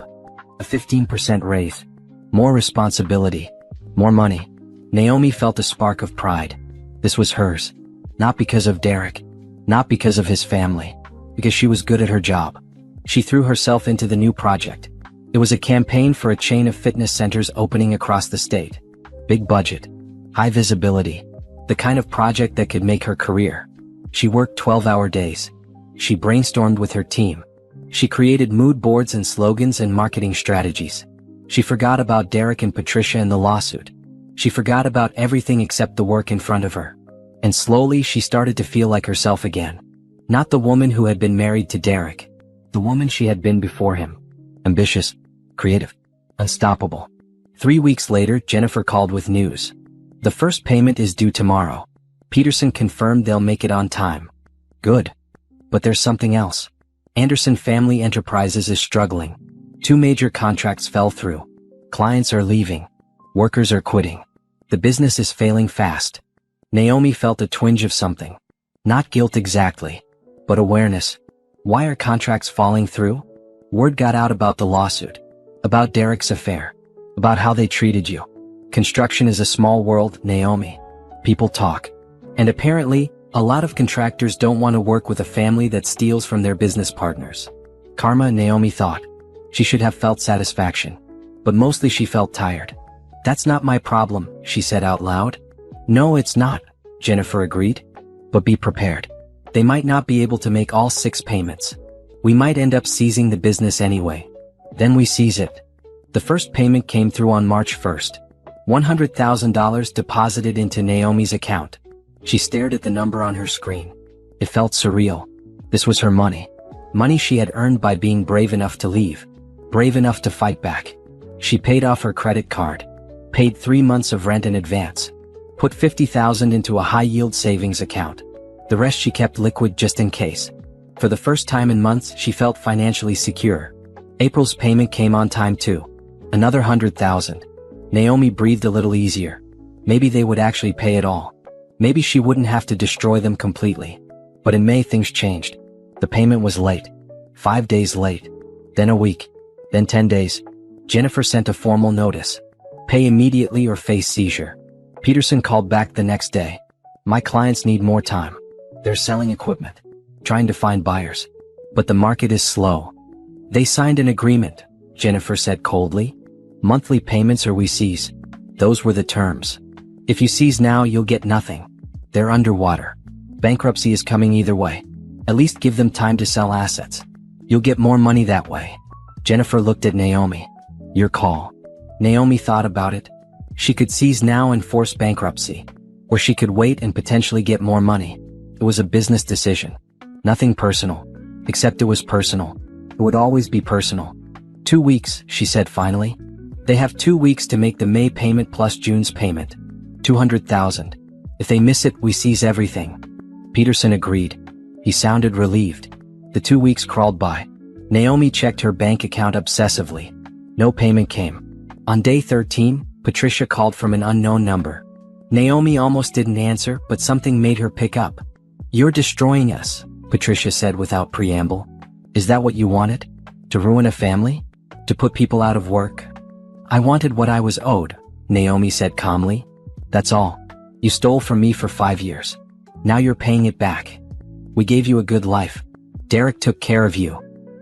A: A 15% raise. More responsibility. More money. Naomi felt a spark of pride. This was hers. Not because of Derek. Not because of his family. Because she was good at her job. She threw herself into the new project. It was a campaign for a chain of fitness centers opening across the state. Big budget. High visibility. The kind of project that could make her career. She worked 12-hour days. She brainstormed with her team. She created mood boards and slogans and marketing strategies. She forgot about Derek and Patricia and the lawsuit. She forgot about everything except the work in front of her. And slowly she started to feel like herself again. Not the woman who had been married to Derek. The woman she had been before him. Ambitious, creative, unstoppable. 3 weeks later, Jennifer called with news. The first payment is due tomorrow. Peterson confirmed they'll make it on time. Good. But there's something else. Anderson Family Enterprises is struggling. 2 major contracts fell through. Clients are leaving. Workers are quitting. The business is failing fast. Naomi felt a twinge of something. Not guilt exactly, but awareness. Why are contracts falling through? Word got out about the lawsuit. About Derek's affair. About how they treated you. Construction is a small world, Naomi. People talk. And apparently, a lot of contractors don't want to work with a family that steals from their business partners. Karma, Naomi thought. She should have felt satisfaction. But mostly she felt tired. That's not my problem, she said out loud. No, it's not, Jennifer agreed. But be prepared. They might not be able to make all 6 payments. We might end up seizing the business anyway. Then we seize it. The first payment came through on March 1st. $100,000 deposited into Naomi's account. She stared at the number on her screen. It felt surreal. This was her money. Money she had earned by being brave enough to leave. Brave enough to fight back. She paid off her credit card. Paid 3 months of rent in advance. Put $50,000 into a high-yield savings account. The rest she kept liquid just in case. For the first time in months, she felt financially secure. April's payment came on time too. Another $100,000. Naomi breathed a little easier. Maybe they would actually pay it all. Maybe she wouldn't have to destroy them completely. But in May things changed. The payment was late. 5 days late. Then a week. Then 10 days. Jennifer sent a formal notice. Pay immediately or face seizure. Peterson called back the next day. My clients need more time. They're selling equipment. Trying to find buyers. But the market is slow. They signed an agreement, Jennifer said coldly. Monthly payments or we seize. Those were the terms. If you seize now, you'll get nothing. They're underwater. Bankruptcy is coming either way. At least give them time to sell assets. You'll get more money that way. Jennifer looked at Naomi. Your call. Naomi thought about it. She could seize now and force bankruptcy. Or she could wait and potentially get more money. It was a business decision. Nothing personal. Except it was personal. It would always be personal. 2 weeks, she said finally. They have 2 weeks to make the May payment plus June's payment. $200,000. If they miss it, we seize everything. Peterson agreed. He sounded relieved. The 2 weeks crawled by. Naomi checked her bank account obsessively. No payment came. On day 13, Patricia called from an unknown number. Naomi almost didn't answer, but something made her pick up. You're destroying us, Patricia said without preamble. Is that what you wanted? To ruin a family? To put people out of work? I wanted what I was owed, Naomi said calmly. That's all. You stole from me for 5 years. Now you're paying it back. We gave you a good life. Derek took care of you.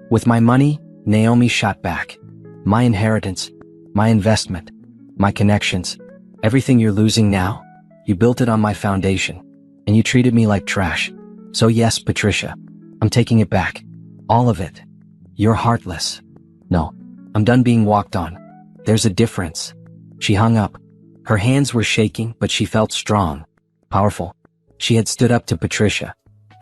A: With my money, Naomi shot back. My inheritance. My investment. My connections. Everything you're losing now? You built it on my foundation. And you treated me like trash. So yes, Patricia. I'm taking it back. All of it. You're heartless. No. I'm done being walked on. There's a difference. She hung up. Her hands were shaking, but she felt strong. Powerful. She had stood up to Patricia.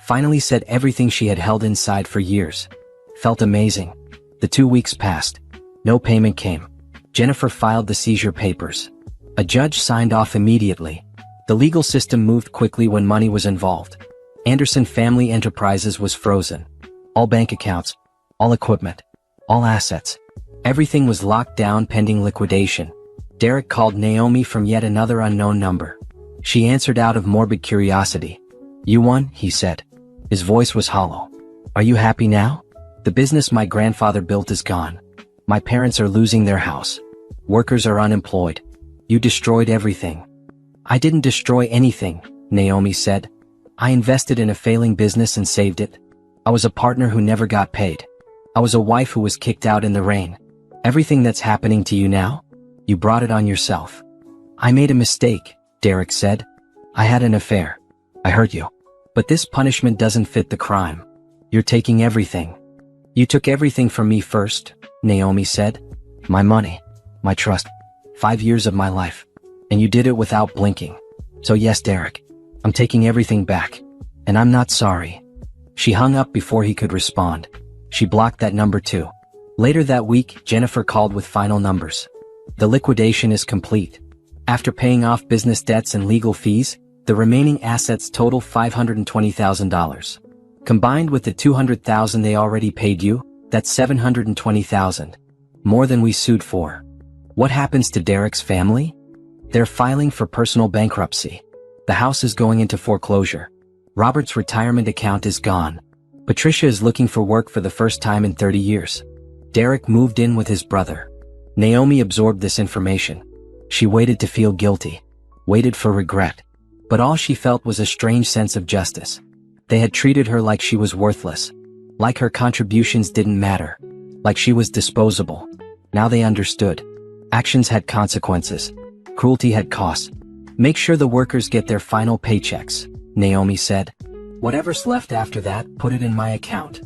A: Finally said everything she had held inside for years. Felt amazing. The 2 weeks passed. No payment came. Jennifer filed the seizure papers. A judge signed off immediately. The legal system moved quickly when money was involved. Anderson Family Enterprises was frozen. All bank accounts, all equipment, all assets. Everything was locked down pending liquidation. Derek called Naomi from yet another unknown number. She answered out of morbid curiosity. You won, he said. His voice was hollow. Are you happy now? The business my grandfather built is gone. My parents are losing their house. Workers are unemployed. You destroyed everything. I didn't destroy anything, Naomi said. I invested in a failing business and saved it. I was a partner who never got paid. I was a wife who was kicked out in the rain. Everything that's happening to you now? You brought it on yourself. I made a mistake, Derek said. I had an affair. I hurt you. But this punishment doesn't fit the crime. You're taking everything. You took everything from me first, Naomi said. My money, my trust, 5 years of my life. And you did it without blinking. So yes, Derek, I'm taking everything back. And I'm not sorry. She hung up before he could respond. She blocked that number too. Later that week, Jennifer called with final numbers. The liquidation is complete. After paying off business debts and legal fees, the remaining assets total $520,000. Combined with the $200,000 they already paid you, that's $720,000. More than we sued for. What happens to Derek's family? They're filing for personal bankruptcy. The house is going into foreclosure. Robert's retirement account is gone. Patricia is looking for work for the first time in 30 years. Derek moved in with his brother. Naomi absorbed this information. She waited to feel guilty. Waited for regret. But all she felt was a strange sense of justice. They had treated her like she was worthless. Like her contributions didn't matter. Like she was disposable. Now they understood. Actions had consequences. Cruelty had costs. Make sure the workers get their final paychecks, Naomi said. Whatever's left after that, put it in my account.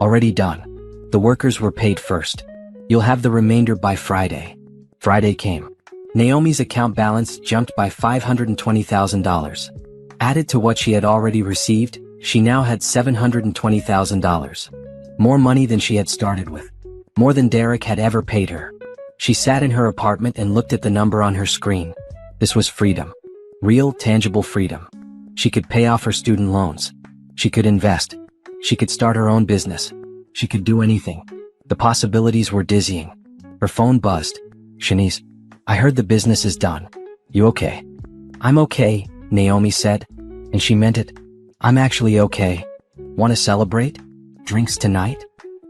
A: Already done. The workers were paid first. You'll have the remainder by Friday. Friday came. Naomi's account balance jumped by $520,000. Added to what she had already received, she now had $720,000. More money than she had started with. More than Derek had ever paid her. She sat in her apartment and looked at the number on her screen. This was freedom. Real, tangible freedom. She could pay off her student loans. She could invest. She could start her own business. She could do anything. The possibilities were dizzying. Her phone buzzed. Shanice, I heard the business is done. You okay? I'm okay, Naomi said. And she meant it. I'm actually okay. Want to celebrate? Drinks tonight?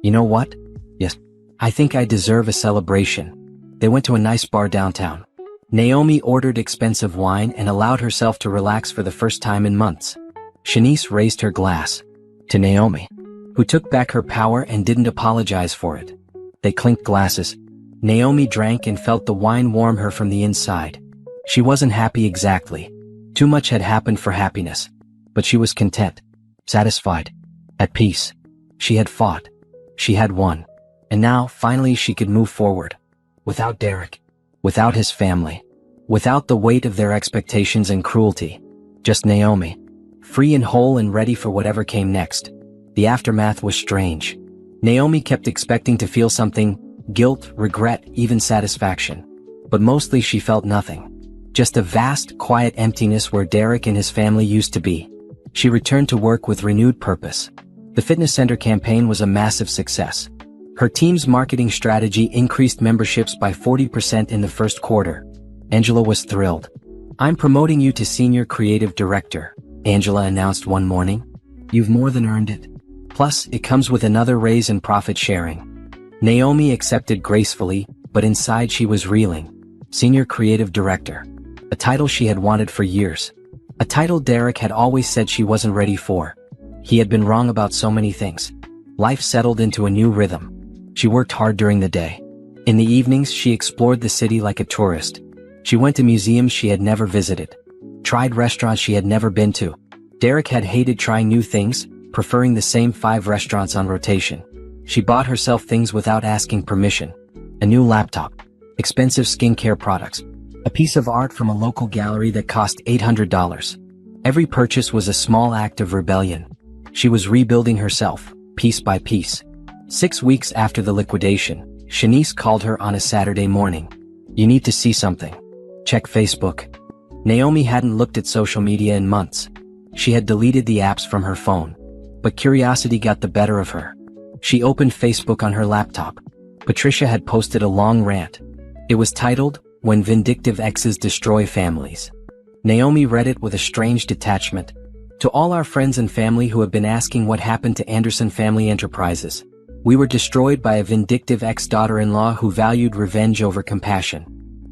A: You know what? Yes. I think I deserve a celebration. They went to a nice bar downtown. Naomi ordered expensive wine and allowed herself to relax for the first time in months. Shanice raised her glass. To Naomi, who took back her power and didn't apologize for it. They clinked glasses. Naomi drank and felt the wine warm her from the inside. She wasn't happy exactly. Too much had happened for happiness. But she was content. Satisfied. At peace. She had fought. She had won. And now, finally, she could move forward. Without Derek. Without his family. Without the weight of their expectations and cruelty. Just Naomi. Free and whole and ready for whatever came next. The aftermath was strange. Naomi kept expecting to feel something. Guilt, regret, even satisfaction. But mostly she felt nothing. Just a vast, quiet emptiness where Derek and his family used to be. She returned to work with renewed purpose. The fitness center campaign was a massive success. Her team's marketing strategy increased memberships by 40% in the first quarter. Angela was thrilled. I'm promoting you to Senior Creative Director, Angela announced one morning. You've more than earned it. Plus, it comes with another raise in profit sharing. Naomi accepted gracefully, but inside she was reeling. Senior Creative Director. A title she had wanted for years. A title Derek had always said she wasn't ready for. He had been wrong about so many things. Life settled into a new rhythm. She worked hard during the day. In the evenings, she explored the city like a tourist. She went to museums she had never visited. Tried restaurants she had never been to. Derek had hated trying new things, preferring the same 5 restaurants on rotation. She bought herself things without asking permission. A new laptop. Expensive skincare products. A piece of art from a local gallery that cost $800. Every purchase was a small act of rebellion. She was rebuilding herself, piece by piece. 6 weeks after the liquidation, Shanice called her on a Saturday morning. You need to see something. Check Facebook. Naomi hadn't looked at social media in months. She had deleted the apps from her phone. But curiosity got the better of her. She opened Facebook on her laptop. Patricia had posted a long rant. It was titled, When Vindictive Exes Destroy Families. Naomi read it with a strange detachment. To all our friends and family who have been asking what happened to Anderson Family Enterprises. We were destroyed by a vindictive ex-daughter-in-law who valued revenge over compassion.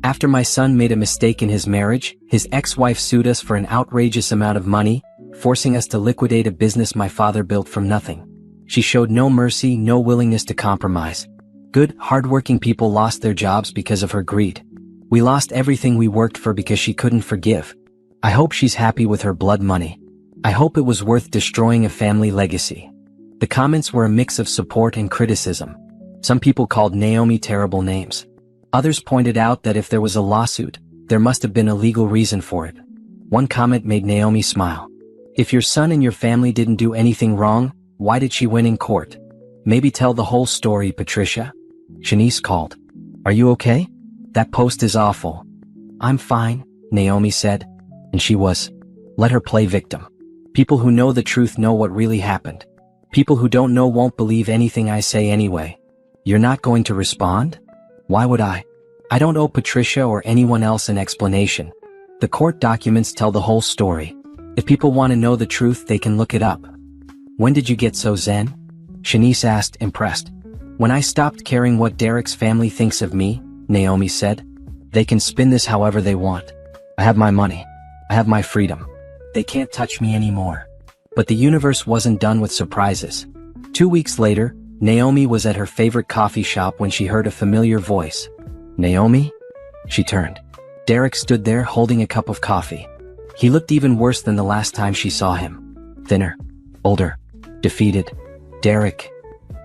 A: After my son made a mistake in his marriage, his ex-wife sued us for an outrageous amount of money, forcing us to liquidate a business my father built from nothing. She showed no mercy, no willingness to compromise. Good, hardworking people lost their jobs because of her greed. We lost everything we worked for because she couldn't forgive. I hope she's happy with her blood money. I hope it was worth destroying a family legacy. The comments were a mix of support and criticism. Some people called Naomi terrible names. Others pointed out that if there was a lawsuit, there must have been a legal reason for it. One comment made Naomi smile. If your son and your family didn't do anything wrong, why did she win in court? Maybe tell the whole story, Patricia. Shanice called. Are you okay? That post is awful. I'm fine, Naomi said. And she was. Let her play victim. People who know the truth know what really happened. People who don't know won't believe anything I say anyway. You're not going to respond? Why would I? I don't owe Patricia or anyone else an explanation. The court documents tell the whole story. If people want to know the truth, they can look it up. When did you get so zen? Shanice asked, impressed. When I stopped caring what Derek's family thinks of me, Naomi said. They can spin this however they want. I have my money. I have my freedom. They can't touch me anymore. But the universe wasn't done with surprises. 2 weeks later, Naomi was at her favorite coffee shop when she heard a familiar voice. Naomi? She turned. Derek stood there holding a cup of coffee. He looked even worse than the last time she saw him. Thinner, older, defeated. Derek.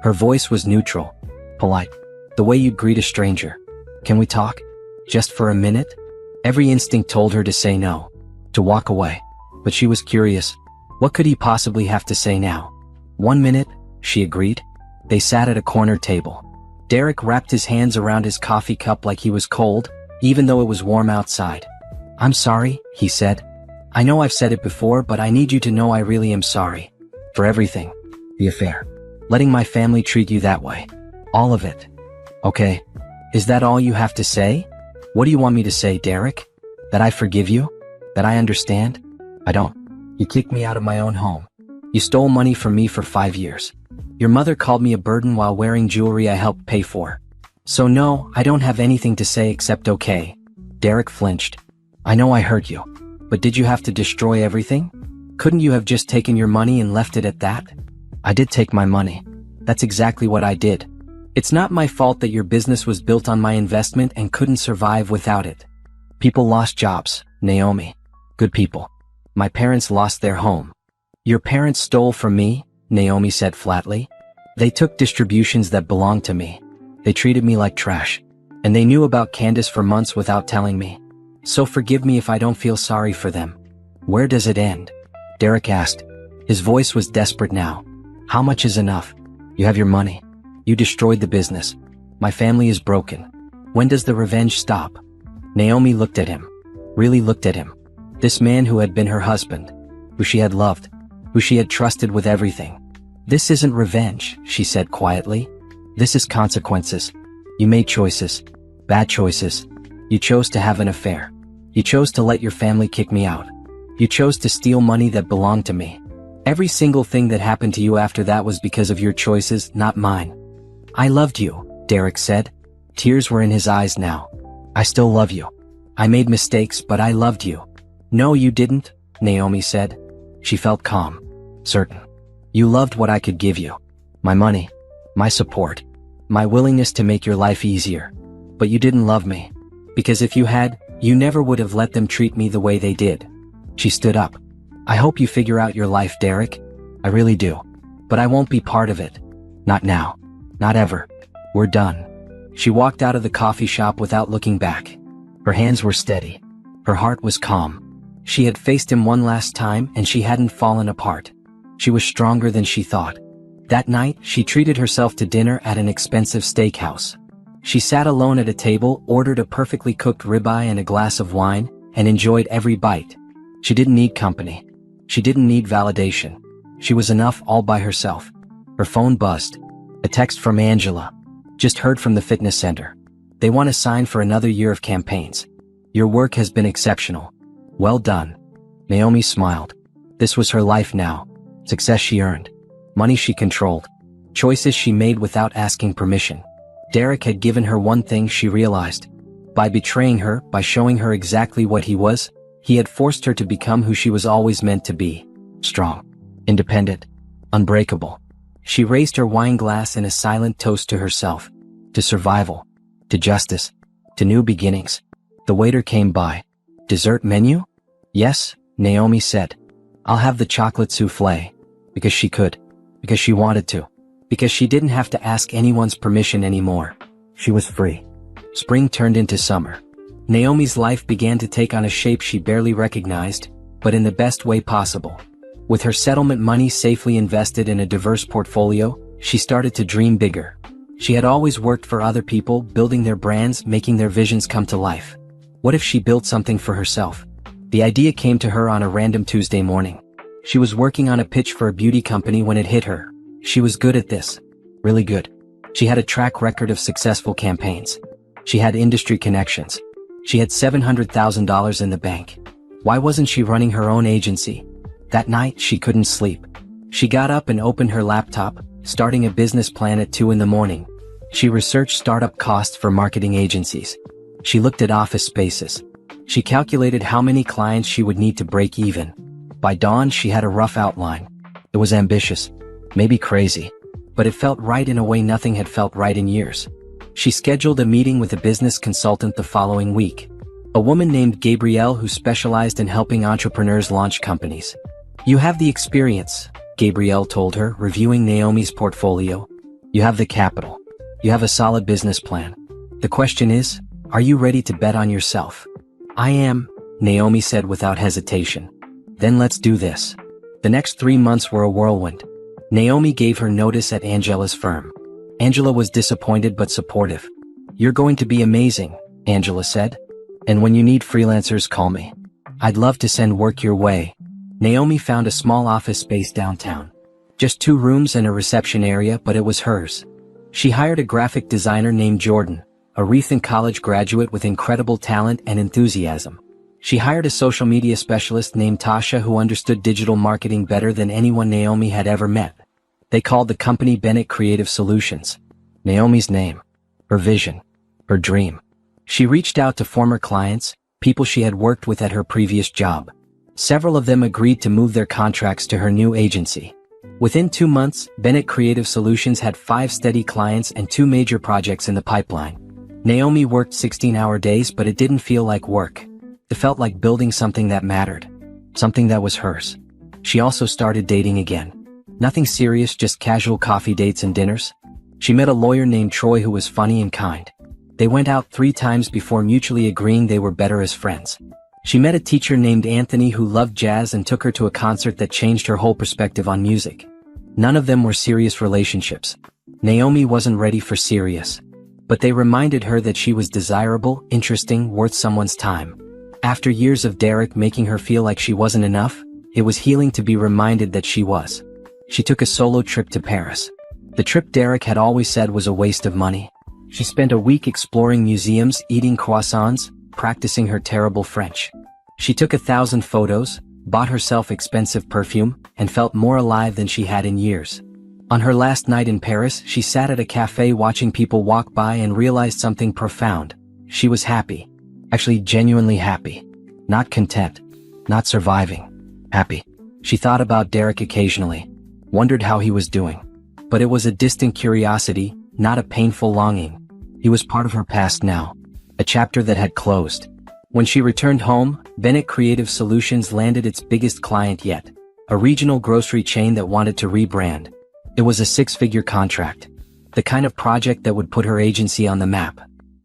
A: Her voice was neutral, polite, the way you'd greet a stranger. Can we talk? Just for a minute? Every instinct told her to say no, to walk away. But she was curious. What could he possibly have to say now? 1 minute, she agreed. They sat at a corner table. Derek wrapped his hands around his coffee cup like he was cold, even though it was warm outside. I'm sorry, he said. I know I've said it before, but I need you to know I really am sorry. For everything. The affair. Letting my family treat you that way. All of it. Okay. Is that all you have to say? What do you want me to say, Derek? That I forgive you? That I understand? I don't. You kicked me out of my own home. You stole money from me for 5 years. Your mother called me a burden while wearing jewelry I helped pay for. So no, I don't have anything to say except okay. Derek flinched. I know I hurt you. But did you have to destroy everything? Couldn't you have just taken your money and left it at that? I did take my money. That's exactly what I did. It's not my fault that your business was built on my investment and couldn't survive without it. People lost jobs, Naomi. Good people. My parents lost their home. Your parents stole from me, Naomi said flatly. They took distributions that belonged to me. They treated me like trash. And they knew about Candace for months without telling me. So forgive me if I don't feel sorry for them. Where does it end? Derek asked. His voice was desperate now. How much is enough? You have your money. You destroyed the business. My family is broken. When does the revenge stop? Naomi looked at him. Really looked at him. This man who had been her husband. Who she had loved. Who she had trusted with everything. This isn't revenge, she said quietly. This is consequences. You made choices. Bad choices. You chose to have an affair. You chose to let your family kick me out. You chose to steal money that belonged to me. Every single thing that happened to you after that was because of your choices, not mine. I loved you, Derek said. Tears were in his eyes now. I still love you. I made mistakes, but I loved you. No, you didn't, Naomi said. She felt calm. Certain. You loved what I could give you. My money. My support. My willingness to make your life easier. But you didn't love me. Because if you had, you never would have let them treat me the way they did. She stood up. I hope you figure out your life, Derek. I really do. But I won't be part of it. Not now. Not ever. We're done. She walked out of the coffee shop without looking back. Her hands were steady. Her heart was calm. She had faced him one last time and she hadn't fallen apart. She was stronger than she thought. That night, she treated herself to dinner at an expensive steakhouse. She sat alone at a table, ordered a perfectly cooked ribeye and a glass of wine, and enjoyed every bite. She didn't need company. She didn't need validation. She was enough all by herself. Her phone buzzed. A text from Angela. Just heard from the fitness center. They want to sign for another year of campaigns. Your work has been exceptional. Well done. Naomi smiled. This was her life now. Success she earned. Money she controlled. Choices she made without asking permission. Derek had given her one thing she realized. By betraying her, by showing her exactly what he was, he had forced her to become who she was always meant to be. Strong. Independent. Unbreakable. She raised her wine glass in a silent toast to herself. To survival. To justice. To new beginnings. The waiter came by. Dessert menu? Yes, Naomi said. I'll have the chocolate souffle. Because she could. Because she wanted to. Because she didn't have to ask anyone's permission anymore. She was free. Spring turned into summer. Naomi's life began to take on a shape she barely recognized, but in the best way possible. With her settlement money safely invested in a diverse portfolio, she started to dream bigger. She had always worked for other people, building their brands, making their visions come to life. What if she built something for herself? The idea came to her on a random Tuesday morning. She was working on a pitch for a beauty company when it hit her. She was good at this. Really good. She had a track record of successful campaigns. She had industry connections. She had $700,000 in the bank. Why wasn't she running her own agency? That night, she couldn't sleep. She got up and opened her laptop, starting a business plan at 2 in the morning. She researched startup costs for marketing agencies. She looked at office spaces. She calculated how many clients she would need to break even. By dawn, she had a rough outline. It was ambitious, maybe crazy, but it felt right in a way nothing had felt right in years. She scheduled a meeting with a business consultant the following week. A woman named Gabrielle who specialized in helping entrepreneurs launch companies. You have the experience, Gabrielle told her, reviewing Naomi's portfolio. You have the capital. You have a solid business plan. The question is, are you ready to bet on yourself? I am, Naomi said without hesitation. Then let's do this. The next 3 months were a whirlwind. Naomi gave her notice at Angela's firm. Angela was disappointed but supportive. You're going to be amazing, Angela said. And when you need freelancers, call me. I'd love to send work your way. Naomi found a small office space downtown. Just 2 rooms and a reception area, but it was hers. She hired a graphic designer named Jordan, a recent college graduate with incredible talent and enthusiasm. She hired a social media specialist named Tasha who understood digital marketing better than anyone Naomi had ever met. They called the company Bennett Creative Solutions. Naomi's name, her vision, her dream. She reached out to former clients, people she had worked with at her previous job. Several of them agreed to move their contracts to her new agency. Within 2 months, Bennett Creative Solutions had 5 steady clients and 2 major projects in the pipeline. Naomi worked 16-hour days, but it didn't feel like work. It felt like building something that mattered. Something that was hers. She also started dating again. Nothing serious, just casual coffee dates and dinners. She met a lawyer named Troy who was funny and kind. They went out 3 times before mutually agreeing they were better as friends. She met a teacher named Anthony who loved jazz and took her to a concert that changed her whole perspective on music. None of them were serious relationships. Naomi wasn't ready for serious. But they reminded her that she was desirable, interesting, worth someone's time. After years of Derek making her feel like she wasn't enough, it was healing to be reminded that she was. She took a solo trip to Paris. The trip Derek had always said was a waste of money. She spent a week exploring museums, eating croissants, practicing her terrible French. She took 1,000 photos, bought herself expensive perfume, and felt more alive than she had in years. On her last night in Paris, she sat at a cafe watching people walk by and realized something profound. She was happy. Actually, genuinely happy. Not content. Not surviving. Happy. She thought about Derek occasionally. Wondered how he was doing. But it was a distant curiosity, not a painful longing. He was part of her past now. A chapter that had closed. When she returned home, Bennett Creative Solutions landed its biggest client yet. A regional grocery chain that wanted to rebrand. It was a 6-figure contract. The kind of project that would put her agency on the map.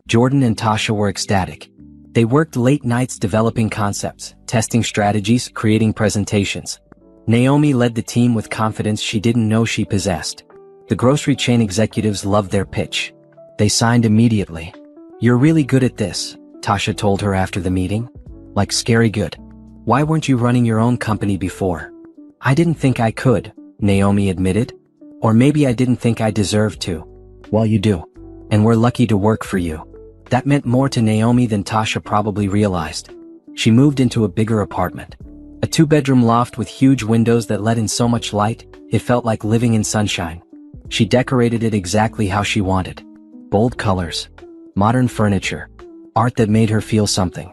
A: Jordan and Tasha were ecstatic. They worked late nights developing concepts, testing strategies, creating presentations. Naomi led the team with confidence she didn't know she possessed. The grocery chain executives loved their pitch. They signed immediately. You're really good at this, Tasha told her after the meeting. Like scary good. Why weren't you running your own company before? I didn't think I could, Naomi admitted. Or maybe I didn't think I deserved to. Well, you do. And we're lucky to work for you. That meant more to Naomi than Tasha probably realized. She moved into a bigger apartment. A 2-bedroom loft with huge windows that let in so much light, it felt like living in sunshine. She decorated it exactly how she wanted. Bold colors. Modern furniture. Art that made her feel something.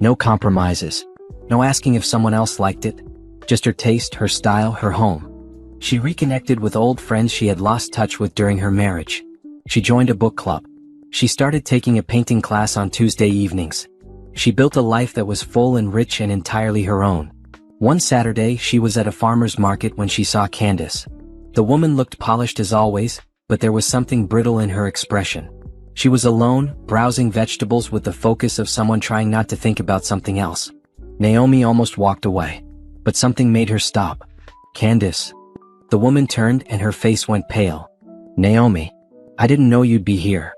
A: No compromises. No asking if someone else liked it. Just her taste, her style, her home. She reconnected with old friends she had lost touch with during her marriage. She joined a book club. She started taking a painting class on Tuesday evenings. She built a life that was full and rich and entirely her own. One Saturday, she was at a farmer's market when she saw Candace. The woman looked polished as always, but there was something brittle in her expression. She was alone, browsing vegetables with the focus of someone trying not to think about something else. Naomi almost walked away, but something made her stop. "Candace." The woman turned and her face went pale. "Naomi, I didn't know you'd be here.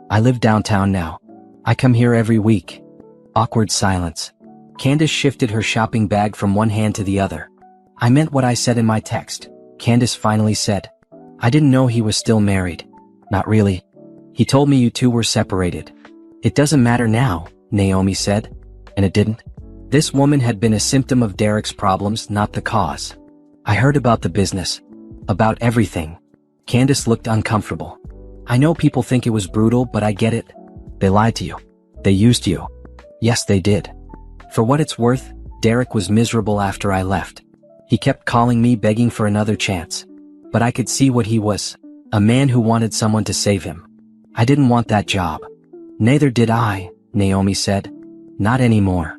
A: I live downtown now. I come here every week." Awkward silence. Candace shifted her shopping bag from one hand to the other. "I meant what I said in my text," Candace finally said. "I didn't know he was still married." "Not really. He told me you two were separated." "It doesn't matter now," Naomi said. And it didn't. This woman had been a symptom of Derek's problems, not the cause. "I heard about the business. About everything." Candace looked uncomfortable. "I know people think it was brutal, but I get it. They lied to you. They used you." "Yes, they did. For what it's worth, Derek was miserable after I left. He kept calling me begging for another chance. But I could see what he was. A man who wanted someone to save him. I didn't want that job." "Neither did I," Naomi said. "Not anymore."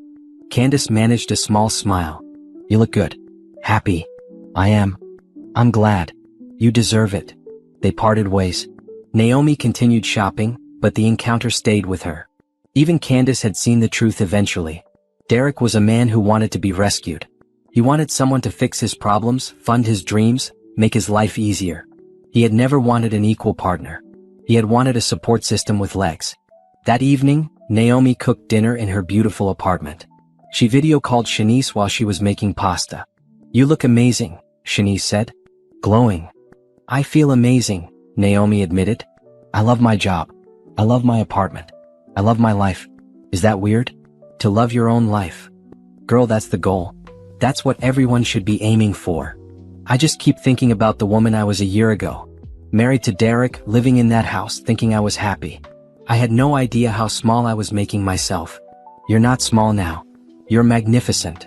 A: Candace managed a small smile. "You look good. Happy." "I am. I'm glad. You deserve it." They parted ways. Naomi continued shopping, but the encounter stayed with her. Even Candace had seen the truth eventually. Derek was a man who wanted to be rescued. He wanted someone to fix his problems, fund his dreams, make his life easier. He had never wanted an equal partner. He had wanted a support system with legs. That evening, Naomi cooked dinner in her beautiful apartment. She video called Shanice while she was making pasta. "You look amazing," Shanice said. "Glowing." "I feel amazing," Naomi admitted. "I love my job. I love my apartment. I love my life." "Is that weird? To love your own life?" "Girl, that's the goal. That's what everyone should be aiming for. I just keep thinking about the woman I was a year ago. Married to Derek, living in that house, thinking I was happy. I had no idea how small I was making myself." "You're not small now. You're magnificent."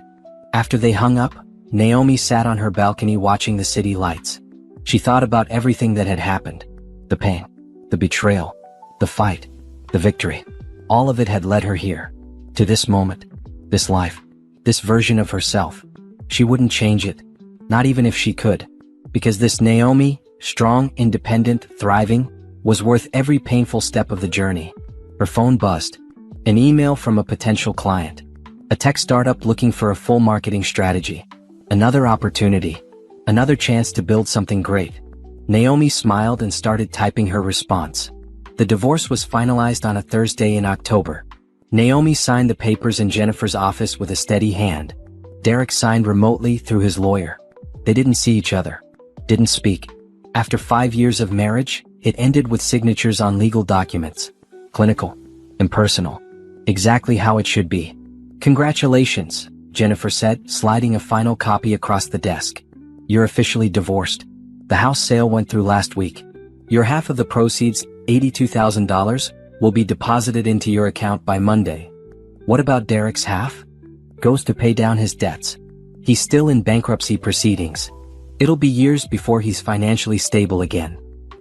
A: After they hung up, Naomi sat on her balcony watching the city lights. She thought about everything that had happened. The pain, the betrayal, the fight, the victory. All of it had led her here. To this moment, this life, this version of herself. She wouldn't change it. Not even if she could. Because this Naomi, strong, independent, thriving, was worth every painful step of the journey. Her phone buzzed. An email from a potential client. A tech startup looking for a full marketing strategy. Another opportunity. Another chance to build something great. Naomi smiled and started typing her response. The divorce was finalized on a Thursday in October. Naomi signed the papers in Jennifer's office with a steady hand. Derek signed remotely through his lawyer. They didn't see each other. Didn't speak. After 5 years of marriage, it ended with signatures on legal documents. Clinical. Impersonal. Exactly how it should be. "Congratulations," Jennifer said, sliding a final copy across the desk. "You're officially divorced. The house sale went through last week. Your half of the proceeds, $82,000, will be deposited into your account by Monday." "What about Derek's half?" "Goes to pay down his debts. He's still in bankruptcy proceedings. It'll be years before he's financially stable again."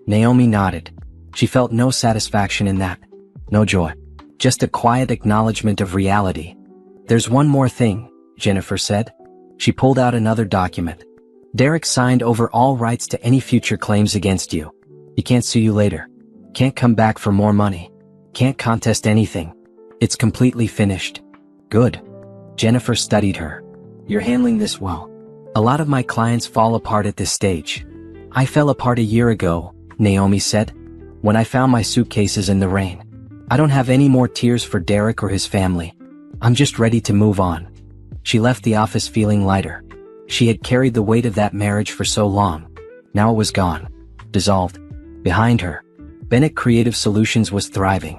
A: Naomi nodded. She felt no satisfaction in that. No joy. Just a quiet acknowledgement of reality. "There's one more thing," Jennifer said. She pulled out another document. "Derek signed over all rights to any future claims against you. He can't sue you later. Can't come back for more money. Can't contest anything. It's completely finished." "Good." Jennifer studied her. "You're handling this well. A lot of my clients fall apart at this stage." "I fell apart a year ago," Naomi said, "when I found my suitcases in the rain. I don't have any more tears for Derek or his family. I'm just ready to move on." She left the office feeling lighter. She had carried the weight of that marriage for so long. Now it was gone. Dissolved. Behind her, Bennett Creative Solutions was thriving.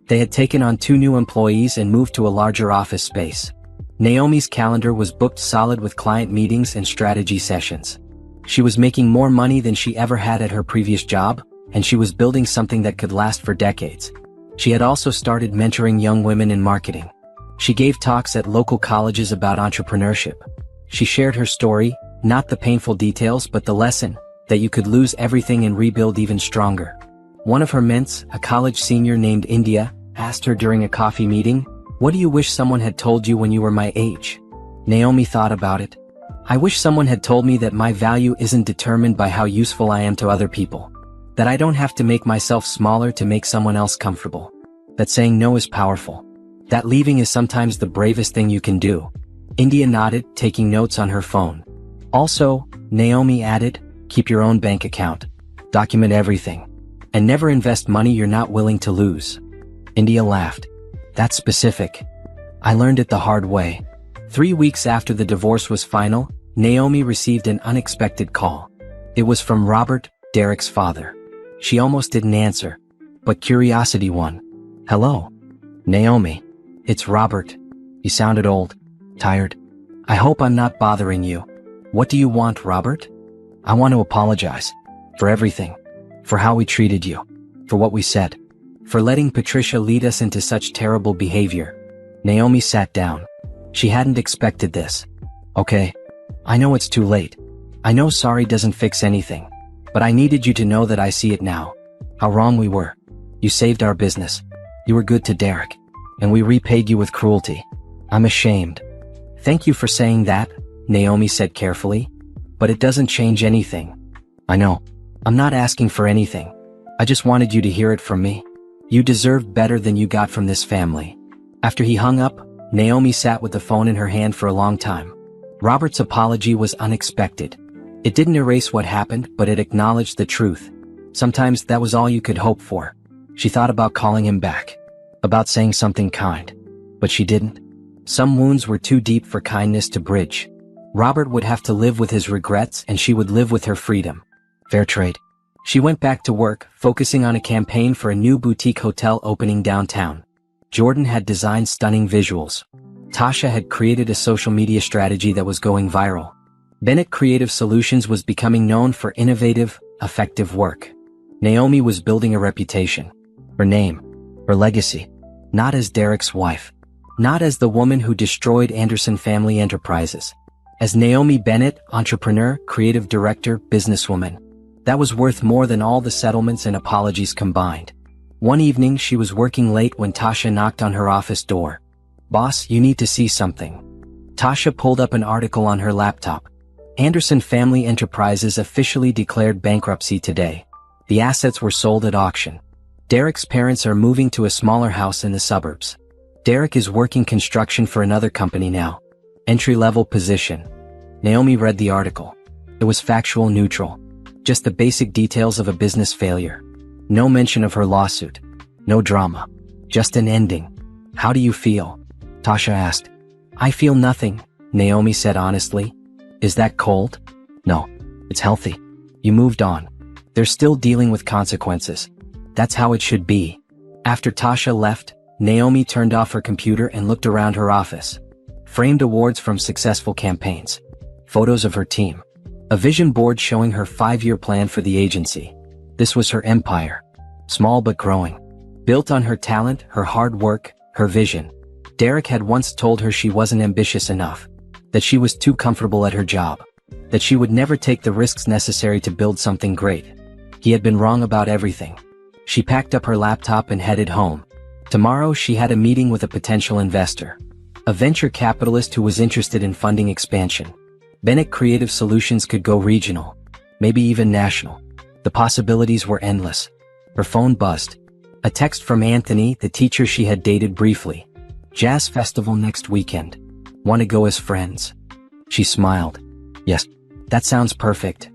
A: They had taken on 2 new employees and moved to a larger office space. Naomi's calendar was booked solid with client meetings and strategy sessions. She was making more money than she ever had at her previous job, and she was building something that could last for decades. She had also started mentoring young women in marketing. She gave talks at local colleges about entrepreneurship. She shared her story, not the painful details but the lesson, that you could lose everything and rebuild even stronger. One of her ments, a college senior named India, asked her during a coffee meeting, "What do you wish someone had told you when you were my age?" Naomi thought about it. I wish someone had told me that my value isn't determined by how useful I am to other people. That I don't have to make myself smaller to make someone else comfortable. That saying no is powerful. That leaving is sometimes the bravest thing you can do. India nodded, taking notes on her phone. Also, Naomi added, keep your own bank account. Document everything. And never invest money you're not willing to lose. India laughed. That's specific. I learned it the hard way. 3 weeks after the divorce was final, Naomi received an unexpected call. It was from Robert, Derek's father. She almost didn't answer, but curiosity won. Hello? Naomi. It's Robert. He sounded old, tired. I hope I'm not bothering you. What do you want, Robert? I want to apologize. For everything. For how we treated you. For what we said. For letting Patricia lead us into such terrible behavior. Naomi sat down. She hadn't expected this. Okay. I know it's too late. I know sorry doesn't fix anything. But I needed you to know that I see it now. How wrong we were. You saved our business. You were good to Derek. And we repaid you with cruelty. I'm ashamed. Thank you for saying that, Naomi said carefully. But it doesn't change anything. I know. I'm not asking for anything. I just wanted you to hear it from me. You deserved better than you got from this family. After he hung up, Naomi sat with the phone in her hand for a long time. Robert's apology was unexpected. It didn't erase what happened, but it acknowledged the truth. Sometimes that was all you could hope for. She thought about calling him back. About saying something kind. But she didn't. Some wounds were too deep for kindness to bridge. Robert would have to live with his regrets and she would live with her freedom. Fair trade. She went back to work, focusing on a campaign for a new boutique hotel opening downtown. Jordan had designed stunning visuals. Tasha had created a social media strategy that was going viral. Bennett Creative Solutions was becoming known for innovative, effective work. Naomi was building a reputation. Her name. Her legacy. Not as Derek's wife. Not as the woman who destroyed Anderson Family Enterprises. As Naomi Bennett, entrepreneur, creative director, businesswoman. That was worth more than all the settlements and apologies combined. One evening she was working late when Tasha knocked on her office door. Boss, you need to see something. Tasha pulled up an article on her laptop. Anderson Family Enterprises officially declared bankruptcy today. The assets were sold at auction. Derek's parents are moving to a smaller house in the suburbs. Derek is working construction for another company now. Entry-level position. Naomi read the article. It was factual neutral. Just the basic details of a business failure. No mention of her lawsuit. No drama. Just an ending. How do you feel? Tasha asked. I feel nothing, Naomi said honestly. Is that cold? No. It's healthy. You moved on. They're still dealing with consequences. That's how it should be. After Tasha left, Naomi turned off her computer and looked around her office. Framed awards from successful campaigns. Photos of her team. A vision board showing her 5-year plan for the agency. This was her empire. Small but growing. Built on her talent, her hard work, her vision. Derek had once told her she wasn't ambitious enough. That she was too comfortable at her job. That she would never take the risks necessary to build something great. He had been wrong about everything. She packed up her laptop and headed home. Tomorrow she had a meeting with a potential investor. A venture capitalist who was interested in funding expansion. Bennett Creative Solutions could go regional. Maybe even national. The possibilities were endless. Her phone buzzed. A text from Anthony, the teacher she had dated briefly. Jazz festival next weekend. Want to go as friends? She smiled. Yes, that sounds perfect.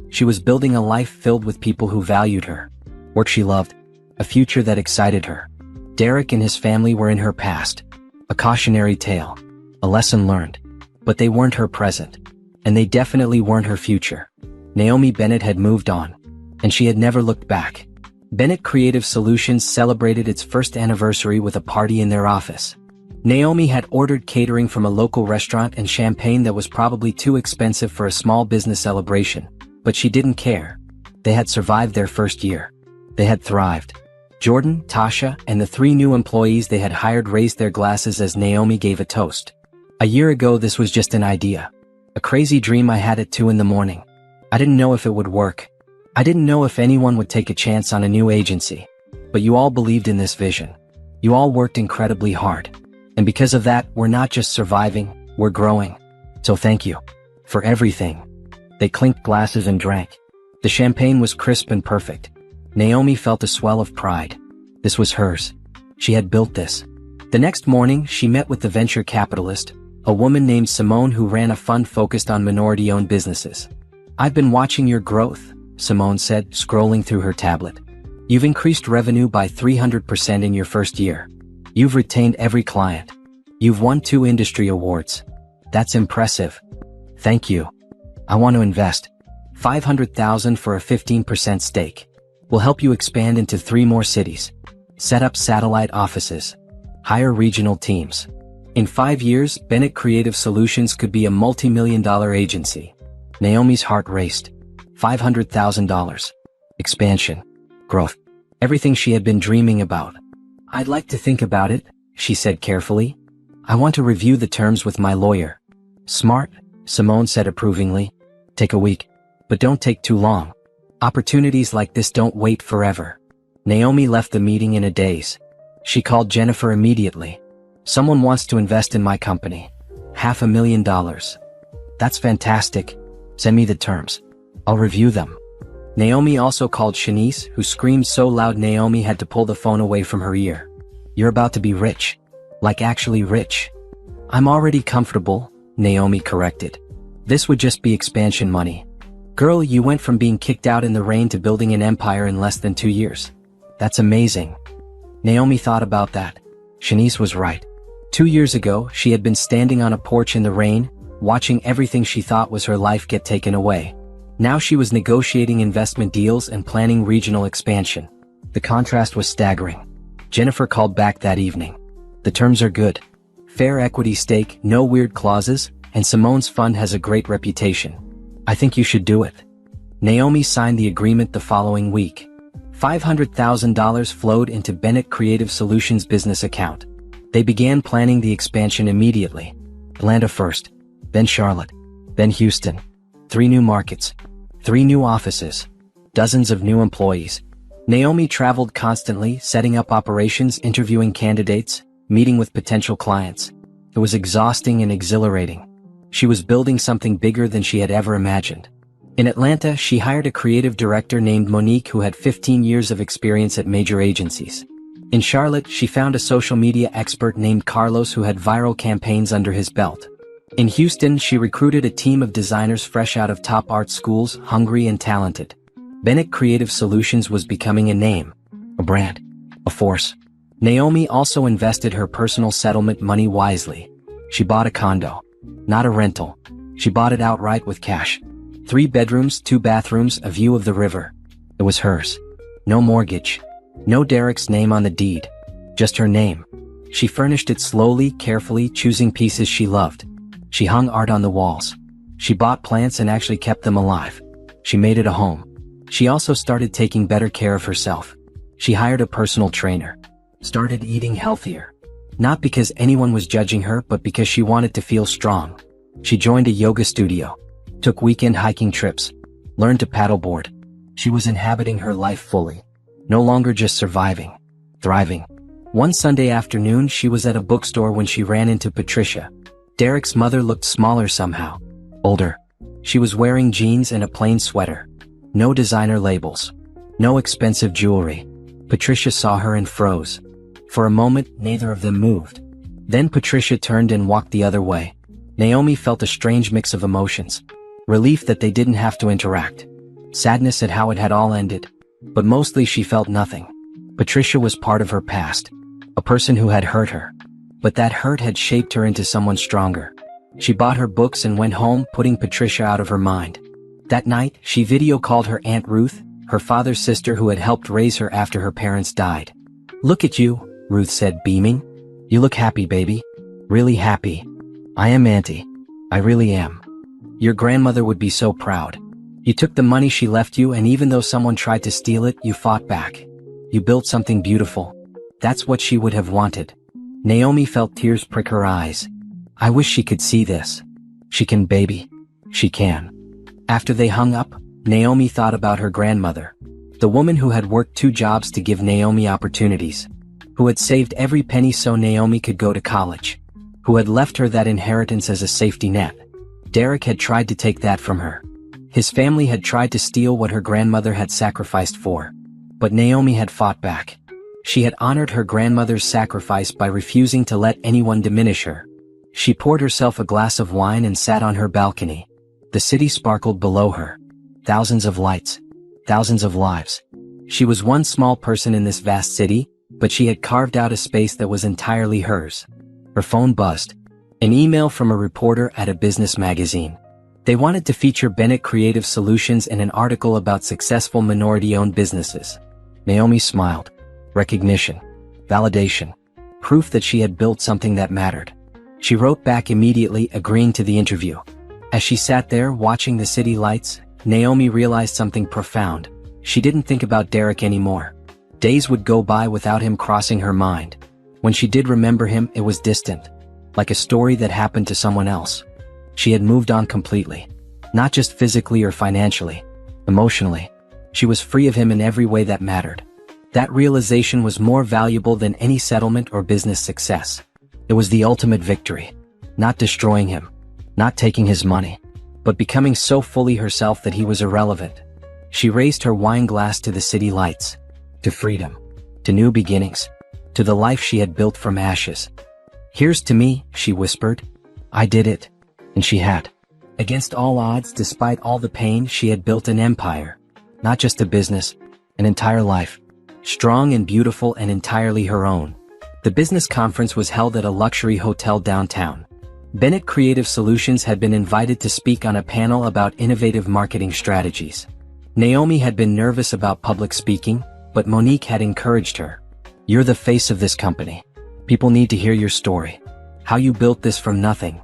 A: She was building a life filled with people who valued her. Work she loved. A future that excited her. Derek and his family were in her past. A cautionary tale. A lesson learned. But they weren't her present. And they definitely weren't her future. Naomi Bennett had moved on. And she had never looked back. Bennett Creative Solutions celebrated its first anniversary with a party in their office. Naomi had ordered catering from a local restaurant and champagne that was probably too expensive for a small business celebration. But she didn't care. They had survived their first year. They had thrived. Jordan, Tasha, and the 3 new employees they had hired raised their glasses as Naomi gave a toast. A year ago this was just an idea. A crazy dream I had at 2 in the morning. I didn't know if it would work. I didn't know if anyone would take a chance on a new agency. But you all believed in this vision. You all worked incredibly hard. And because of that, we're not just surviving, we're growing. So thank you. For everything. They clinked glasses and drank. The champagne was crisp and perfect. Naomi felt a swell of pride. This was hers. She had built this. The next morning, she met with the venture capitalist, a woman named Simone who ran a fund focused on minority-owned businesses. "I've been watching your growth," Simone said, scrolling through her tablet. "You've increased revenue by 300% in your first year. You've retained every client. You've won 2 industry awards. That's impressive. Thank you. I want to invest $500,000 for a 15% stake. We'll help you expand into 3 more cities. Set up satellite offices. Hire regional teams. In 5 years, Bennett Creative Solutions could be a multi-million-dollar agency." Naomi's heart raced. $500,000. Expansion. Growth. Everything she had been dreaming about. "I'd like to think about it," she said carefully. "I want to review the terms with my lawyer." "Smart," Simone said approvingly. "Take a week. But don't take too long. Opportunities like this don't wait forever." Naomi left the meeting in a daze. She called Jennifer immediately. "Someone wants to invest in my company. $500,000. That's fantastic. Send me the terms. I'll review them." Naomi also called Shanice, who screamed so loud Naomi had to pull the phone away from her ear. "You're about to be rich. Like actually rich." "I'm already comfortable," Naomi corrected. "This would just be expansion money. Girl, you went from being kicked out in the rain to building an empire in less than 2 years. That's amazing." Naomi thought about that. Shanice was right. 2 years ago, she had been standing on a porch in the rain, watching everything she thought was her life get taken away. Now she was negotiating investment deals and planning regional expansion. The contrast was staggering. Jennifer called back that evening. "The terms are good. Fair equity stake, no weird clauses, and Simone's fund has a great reputation. I think you should do it." Naomi signed the agreement the following week. $500,000 flowed into Bennett Creative Solutions' business account. They began planning the expansion immediately. Atlanta first, then Charlotte, then Houston. 3 new markets, 3 new offices, dozens of new employees. Naomi traveled constantly, setting up operations, interviewing candidates, meeting with potential clients. It was exhausting and exhilarating. She was building something bigger than she had ever imagined. In Atlanta, she hired a creative director named Monique who had 15 years of experience at major agencies. In Charlotte, she found a social media expert named Carlos who had viral campaigns under his belt. In Houston, she recruited a team of designers fresh out of top art schools, hungry and talented. Bennett Creative Solutions was becoming a name, a brand, a force. Naomi also invested her personal settlement money wisely. She bought a condo. Not a rental. She bought it outright with cash. 3 bedrooms, 2 bathrooms, a view of the river. It was hers. No mortgage. No Derek's name on the deed. Just her name. She furnished it slowly, carefully, choosing pieces she loved. She hung art on the walls. She bought plants and actually kept them alive. She made it a home. She also started taking better care of herself. She hired a personal trainer. Started eating healthier. Not because anyone was judging her, but because she wanted to feel strong. She joined a yoga studio. Took weekend hiking trips. Learned to paddleboard. She was inhabiting her life fully. No longer just surviving. Thriving. One Sunday afternoon, she was at a bookstore when she ran into Patricia. Derek's mother looked smaller somehow. Older. She was wearing jeans and a plain sweater. No designer labels. No expensive jewelry. Patricia saw her and froze. For a moment, neither of them moved. Then Patricia turned and walked the other way. Naomi felt a strange mix of emotions. Relief that they didn't have to interact. Sadness at how it had all ended. But mostly she felt nothing. Patricia was part of her past. A person who had hurt her. But that hurt had shaped her into someone stronger. She bought her books and went home, putting Patricia out of her mind. That night, she video called her Aunt Ruth, her father's sister who had helped raise her after her parents died. "Look at you," Ruth said, beaming. "You look happy, baby. Really happy." "I am, Auntie. I really am. Your grandmother would be so proud. You took the money she left you, and even though someone tried to steal it, you fought back. You built something beautiful. That's what she would have wanted." Naomi felt tears prick her eyes. "I wish she could see this. She can, baby. She can." After they hung up, Naomi thought about her grandmother. The woman who had worked 2 jobs to give Naomi opportunities. Who had saved every penny so Naomi could go to college. Who had left her that inheritance as a safety net. Derek had tried to take that from her. His family had tried to steal what her grandmother had sacrificed for. But Naomi had fought back. She had honored her grandmother's sacrifice by refusing to let anyone diminish her. She poured herself a glass of wine and sat on her balcony. The city sparkled below her. Thousands of lights. Thousands of lives. She was one small person in this vast city, but she had carved out a space that was entirely hers. Her phone buzzed. An email from a reporter at a business magazine. They wanted to feature Bennett Creative Solutions in an article about successful minority-owned businesses. Naomi smiled. Recognition. Validation. Proof that she had built something that mattered. She wrote back immediately, agreeing to the interview. As she sat there watching the city lights, Naomi realized something profound. She didn't think about Derek anymore. Days would go by without him crossing her mind. When she did remember him, it was distant. Like a story that happened to someone else. She had moved on completely. Not just physically or financially. Emotionally. She was free of him in every way that mattered. That realization was more valuable than any settlement or business success. It was the ultimate victory. Not destroying him. Not taking his money. But becoming so fully herself that he was irrelevant. She raised her wine glass to the city lights. To freedom. To new beginnings. To the life she had built from ashes. "Here's to me," she whispered. "I did it." And she had. Against all odds, despite all the pain, she had built an empire. Not just a business, an entire life. Strong and beautiful and entirely her own. The business conference was held at a luxury hotel downtown. Bennett Creative Solutions had been invited to speak on a panel about innovative marketing strategies. Naomi had been nervous about public speaking, but Monique had encouraged her. "You're the face of this company. People need to hear your story. How you built this from nothing."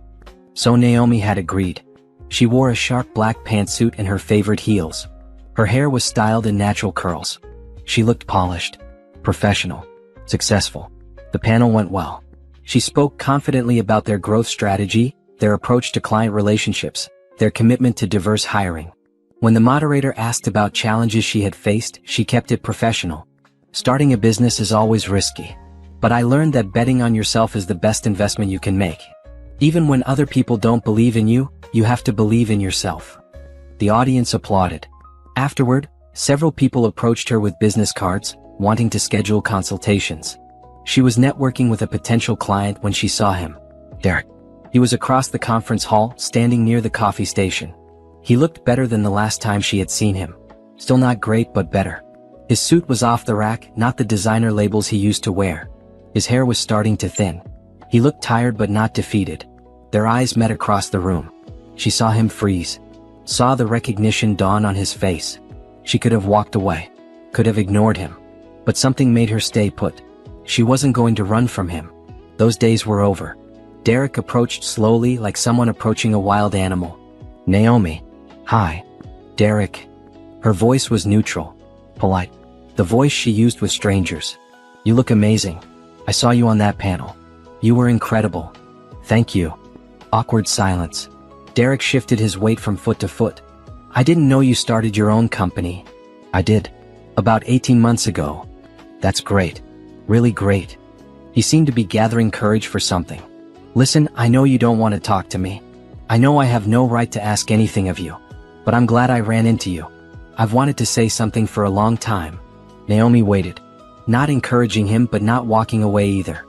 A: So Naomi had agreed. She wore a sharp black pantsuit and her favorite heels. Her hair was styled in natural curls. She looked polished, professional, successful. The panel went well. She spoke confidently about their growth strategy, their approach to client relationships, their commitment to diverse hiring. When the moderator asked about challenges she had faced, she kept it professional. "Starting a business is always risky. But I learned that betting on yourself is the best investment you can make. Even when other people don't believe in you, you have to believe in yourself." The audience applauded. Afterward, several people approached her with business cards, wanting to schedule consultations. She was networking with a potential client when she saw him. Derek. He was across the conference hall, standing near the coffee station. He looked better than the last time she had seen him. Still not great, but better. His suit was off the rack, not the designer labels he used to wear. His hair was starting to thin. He looked tired but not defeated. Their eyes met across the room. She saw him freeze. Saw the recognition dawn on his face. She could have walked away. Could have ignored him. But something made her stay put. She wasn't going to run from him. Those days were over. Derek approached slowly, like someone approaching a wild animal. "Naomi." "Hi." "Derek." Her voice was neutral. Polite. The voice she used with strangers. "You look amazing. I saw you on that panel. You were incredible." "Thank you." Awkward silence. Derek shifted his weight from foot to foot. "I didn't know you started your own company." "I did. About 18 months ago." "That's great. Really great." He seemed to be gathering courage for something. "Listen, I know you don't want to talk to me. I know I have no right to ask anything of you. But I'm glad I ran into you. I've wanted to say something for a long time." Naomi waited. Not encouraging him but not walking away either.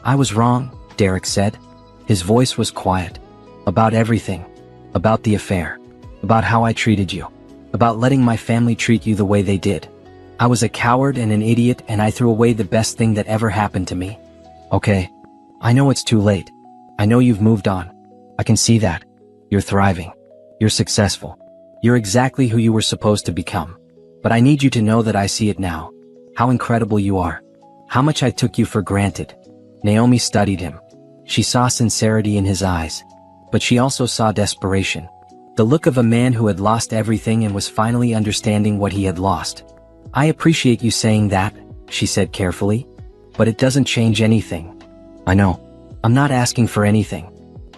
A: "I was wrong," Derek said. His voice was quiet. "About everything. About the affair. About how I treated you. About letting my family treat you the way they did. I was a coward and an idiot, and I threw away the best thing that ever happened to me. Okay. I know it's too late. I know you've moved on. I can see that. You're thriving. You're successful. You're exactly who you were supposed to become. But I need you to know that I see it now. How incredible you are. How much I took you for granted." Naomi studied him. She saw sincerity in his eyes. But she also saw desperation. The look of a man who had lost everything and was finally understanding what he had lost. "I appreciate you saying that," she said carefully. "But it doesn't change anything." "I know. I'm not asking for anything.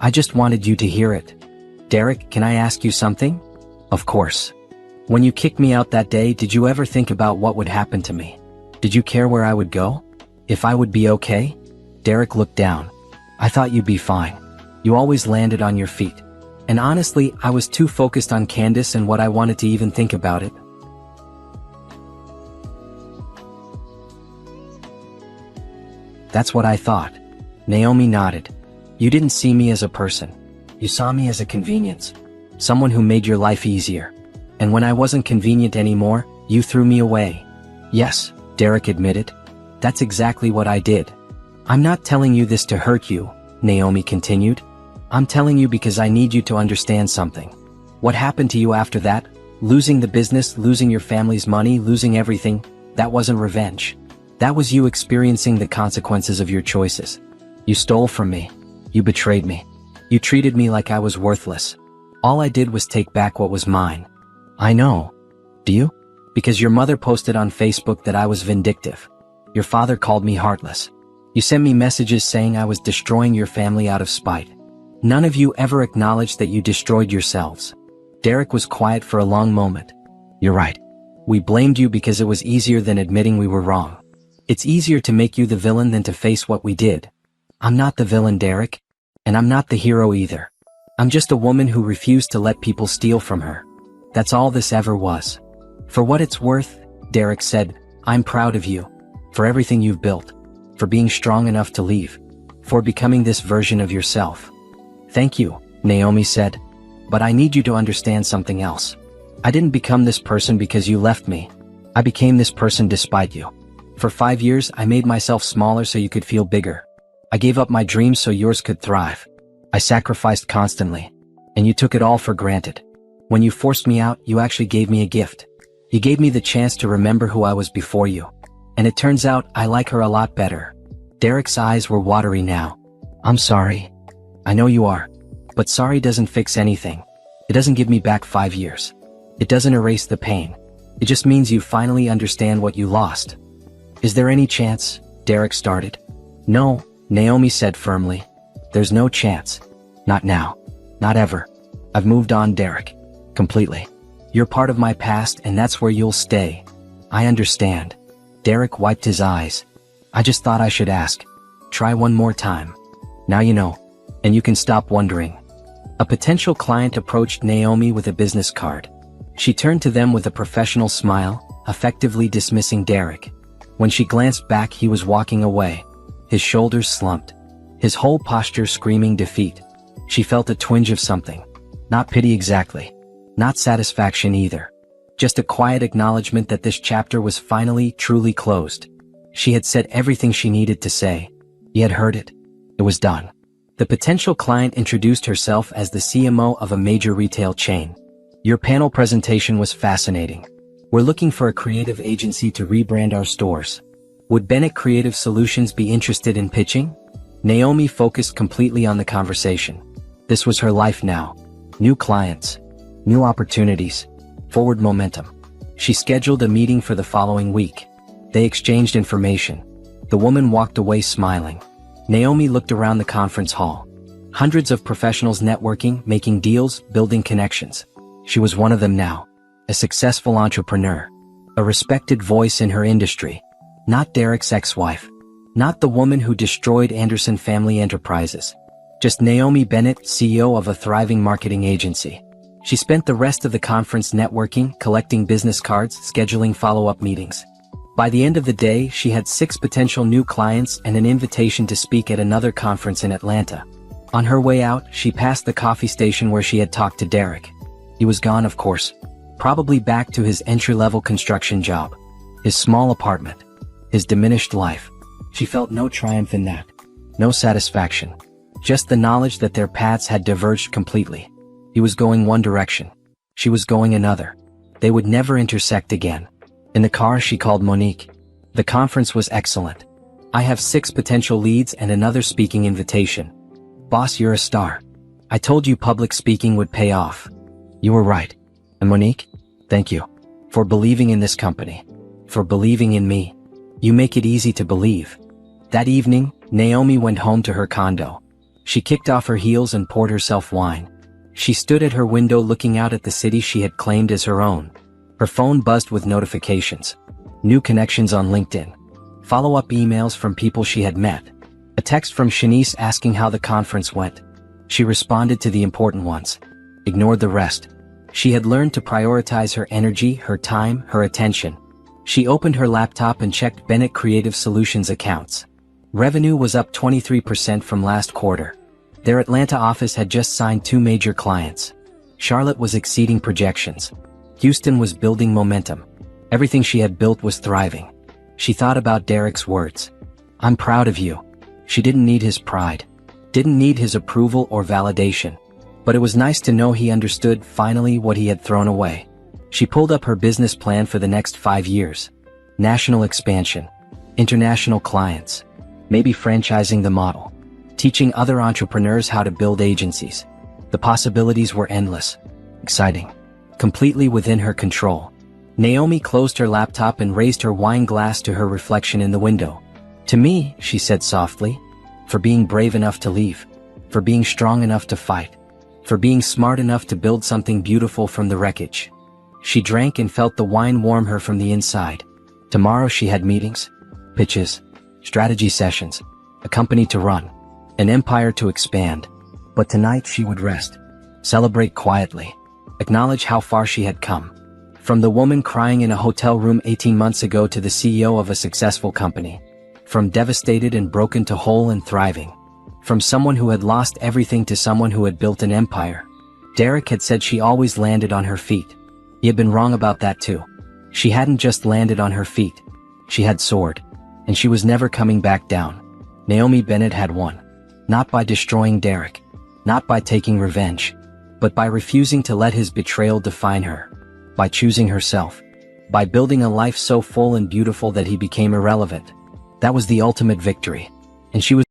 A: I just wanted you to hear it." "Derek, can I ask you something?" "Of course." "When you kicked me out that day, did you ever think about what would happen to me? Did you care where I would go? If I would be okay?" Derek looked down. "I thought you'd be fine. You always landed on your feet. And honestly, I was too focused on Candace and what I wanted to even think about it. That's what I thought. Naomi nodded. You didn't see me as a person. You saw me as a convenience. Someone who made your life easier. And when I wasn't convenient anymore, you threw me away. Yes, Derek admitted. That's exactly what I did. I'm not telling you this to hurt you, Naomi continued. I'm telling you because I need you to understand something. What happened to you after that, losing the business, losing your family's money, losing everything, that wasn't revenge. That was you experiencing the consequences of your choices. You stole from me. You betrayed me. You treated me like I was worthless. All I did was take back what was mine. I know. Do you? Because your mother posted on Facebook that I was vindictive. Your father called me heartless. You sent me messages saying I was destroying your family out of spite. None of you ever acknowledged that you destroyed yourselves. Derek was quiet for a long moment. You're right. We blamed you because it was easier than admitting we were wrong. It's easier to make you the villain than to face what we did. I'm not the villain, Derek. And I'm not the hero either. I'm just a woman who refused to let people steal from her. That's all this ever was. For what it's worth, Derek said, I'm proud of you. For everything you've built. For being strong enough to leave. For becoming this version of yourself. Thank you, Naomi said. But I need you to understand something else. I didn't become this person because you left me. I became this person despite you. For 5 years, I made myself smaller so you could feel bigger. I gave up my dreams so yours could thrive. I sacrificed constantly. And you took it all for granted. When you forced me out, you actually gave me a gift. You gave me the chance to remember who I was before you. And it turns out I like her a lot better. Derek's eyes were watery now. I'm sorry. I know you are. But sorry doesn't fix anything. It doesn't give me back 5 years. It doesn't erase the pain. It just means you finally understand what you lost. Is there any chance? Derek started. No, Naomi said firmly. There's no chance. Not now. Not ever. I've moved on, Derek. Completely. You're part of my past and that's where you'll stay. I understand. Derek wiped his eyes. I just thought I should ask. Try one more time. Now you know. And you can stop wondering. A potential client approached Naomi with a business card. She turned to them with a professional smile, effectively dismissing Derek. When she glanced back, he was walking away. His shoulders slumped. His whole posture screaming defeat. She felt a twinge of something. Not pity exactly. Not satisfaction either. Just a quiet acknowledgement that this chapter was finally, truly closed. She had said everything she needed to say. He had heard it. It was done. The potential client introduced herself as the CMO of a major retail chain. Your panel presentation was fascinating. We're looking for a creative agency to rebrand our stores. Would Bennett Creative Solutions be interested in pitching? Naomi focused completely on the conversation. This was her life now. New clients. New opportunities. Forward momentum. She scheduled a meeting for the following week. They exchanged information. The woman walked away smiling. Naomi looked around the conference hall. Hundreds of professionals networking, making deals, building connections. She was one of them now. A successful entrepreneur. A respected voice in her industry. Not Derek's ex-wife. Not the woman who destroyed Anderson Family Enterprises. Just Naomi Bennett, CEO of a thriving marketing agency. She spent the rest of the conference networking, collecting business cards, scheduling follow-up meetings. By the end of the day, she had 6 potential new clients and an invitation to speak at another conference in Atlanta. On her way out, she passed the coffee station where she had talked to Derek. He was gone, of course. Probably back to his entry-level construction job. His small apartment. His diminished life. She felt no triumph in that. No satisfaction. Just the knowledge that their paths had diverged completely. He was going one direction. She was going another. They would never intersect again. In the car, she called Monique. The conference was excellent. I have 6 potential leads and another speaking invitation. Boss, you're a star. I told you public speaking would pay off. You were right. And Monique, thank you. For believing in this company. For believing in me. You make it easy to believe. That evening, Naomi went home to her condo. She kicked off her heels and poured herself wine. She stood at her window looking out at the city she had claimed as her own. Her phone buzzed with notifications. New connections on LinkedIn. Follow-up emails from people she had met. A text from Shanice asking how the conference went. She responded to the important ones. ignored the rest. She had learned to prioritize her energy, her time, her attention. She opened her laptop and checked Bennett Creative Solutions accounts. Revenue was up 23% from last quarter. Their Atlanta office had just signed 2 major clients. Charlotte was exceeding projections. Houston was building momentum. Everything she had built was thriving. She thought about Derek's words. "I'm proud of you." She didn't need his pride. Didn't need his approval or validation. But it was nice to know he understood finally what he had thrown away. She pulled up her business plan for the next 5 years. National expansion. International clients. Maybe franchising the model. Teaching other entrepreneurs how to build agencies. The possibilities were endless. Exciting. Completely within her control. Naomi closed her laptop and raised her wine glass to her reflection in the window. "To me," she said softly, "for being brave enough to leave. For being strong enough to fight. For being smart enough to build something beautiful from the wreckage." She drank and felt the wine warm her from the inside. Tomorrow she had meetings, pitches, strategy sessions, a company to run, an empire to expand. But tonight she would rest, celebrate quietly, acknowledge how far she had come. From the woman crying in a hotel room 18 months ago to the CEO of a successful company. From devastated and broken to whole and thriving. From someone who had lost everything to someone who had built an empire. Derek had said she always landed on her feet. He had been wrong about that too. She hadn't just landed on her feet. She had soared. And she was never coming back down. Naomi Bennett had won. Not by destroying Derek. Not by taking revenge. But by refusing to let his betrayal define her. By choosing herself. By building a life so full and beautiful that he became irrelevant. That was the ultimate victory. And she was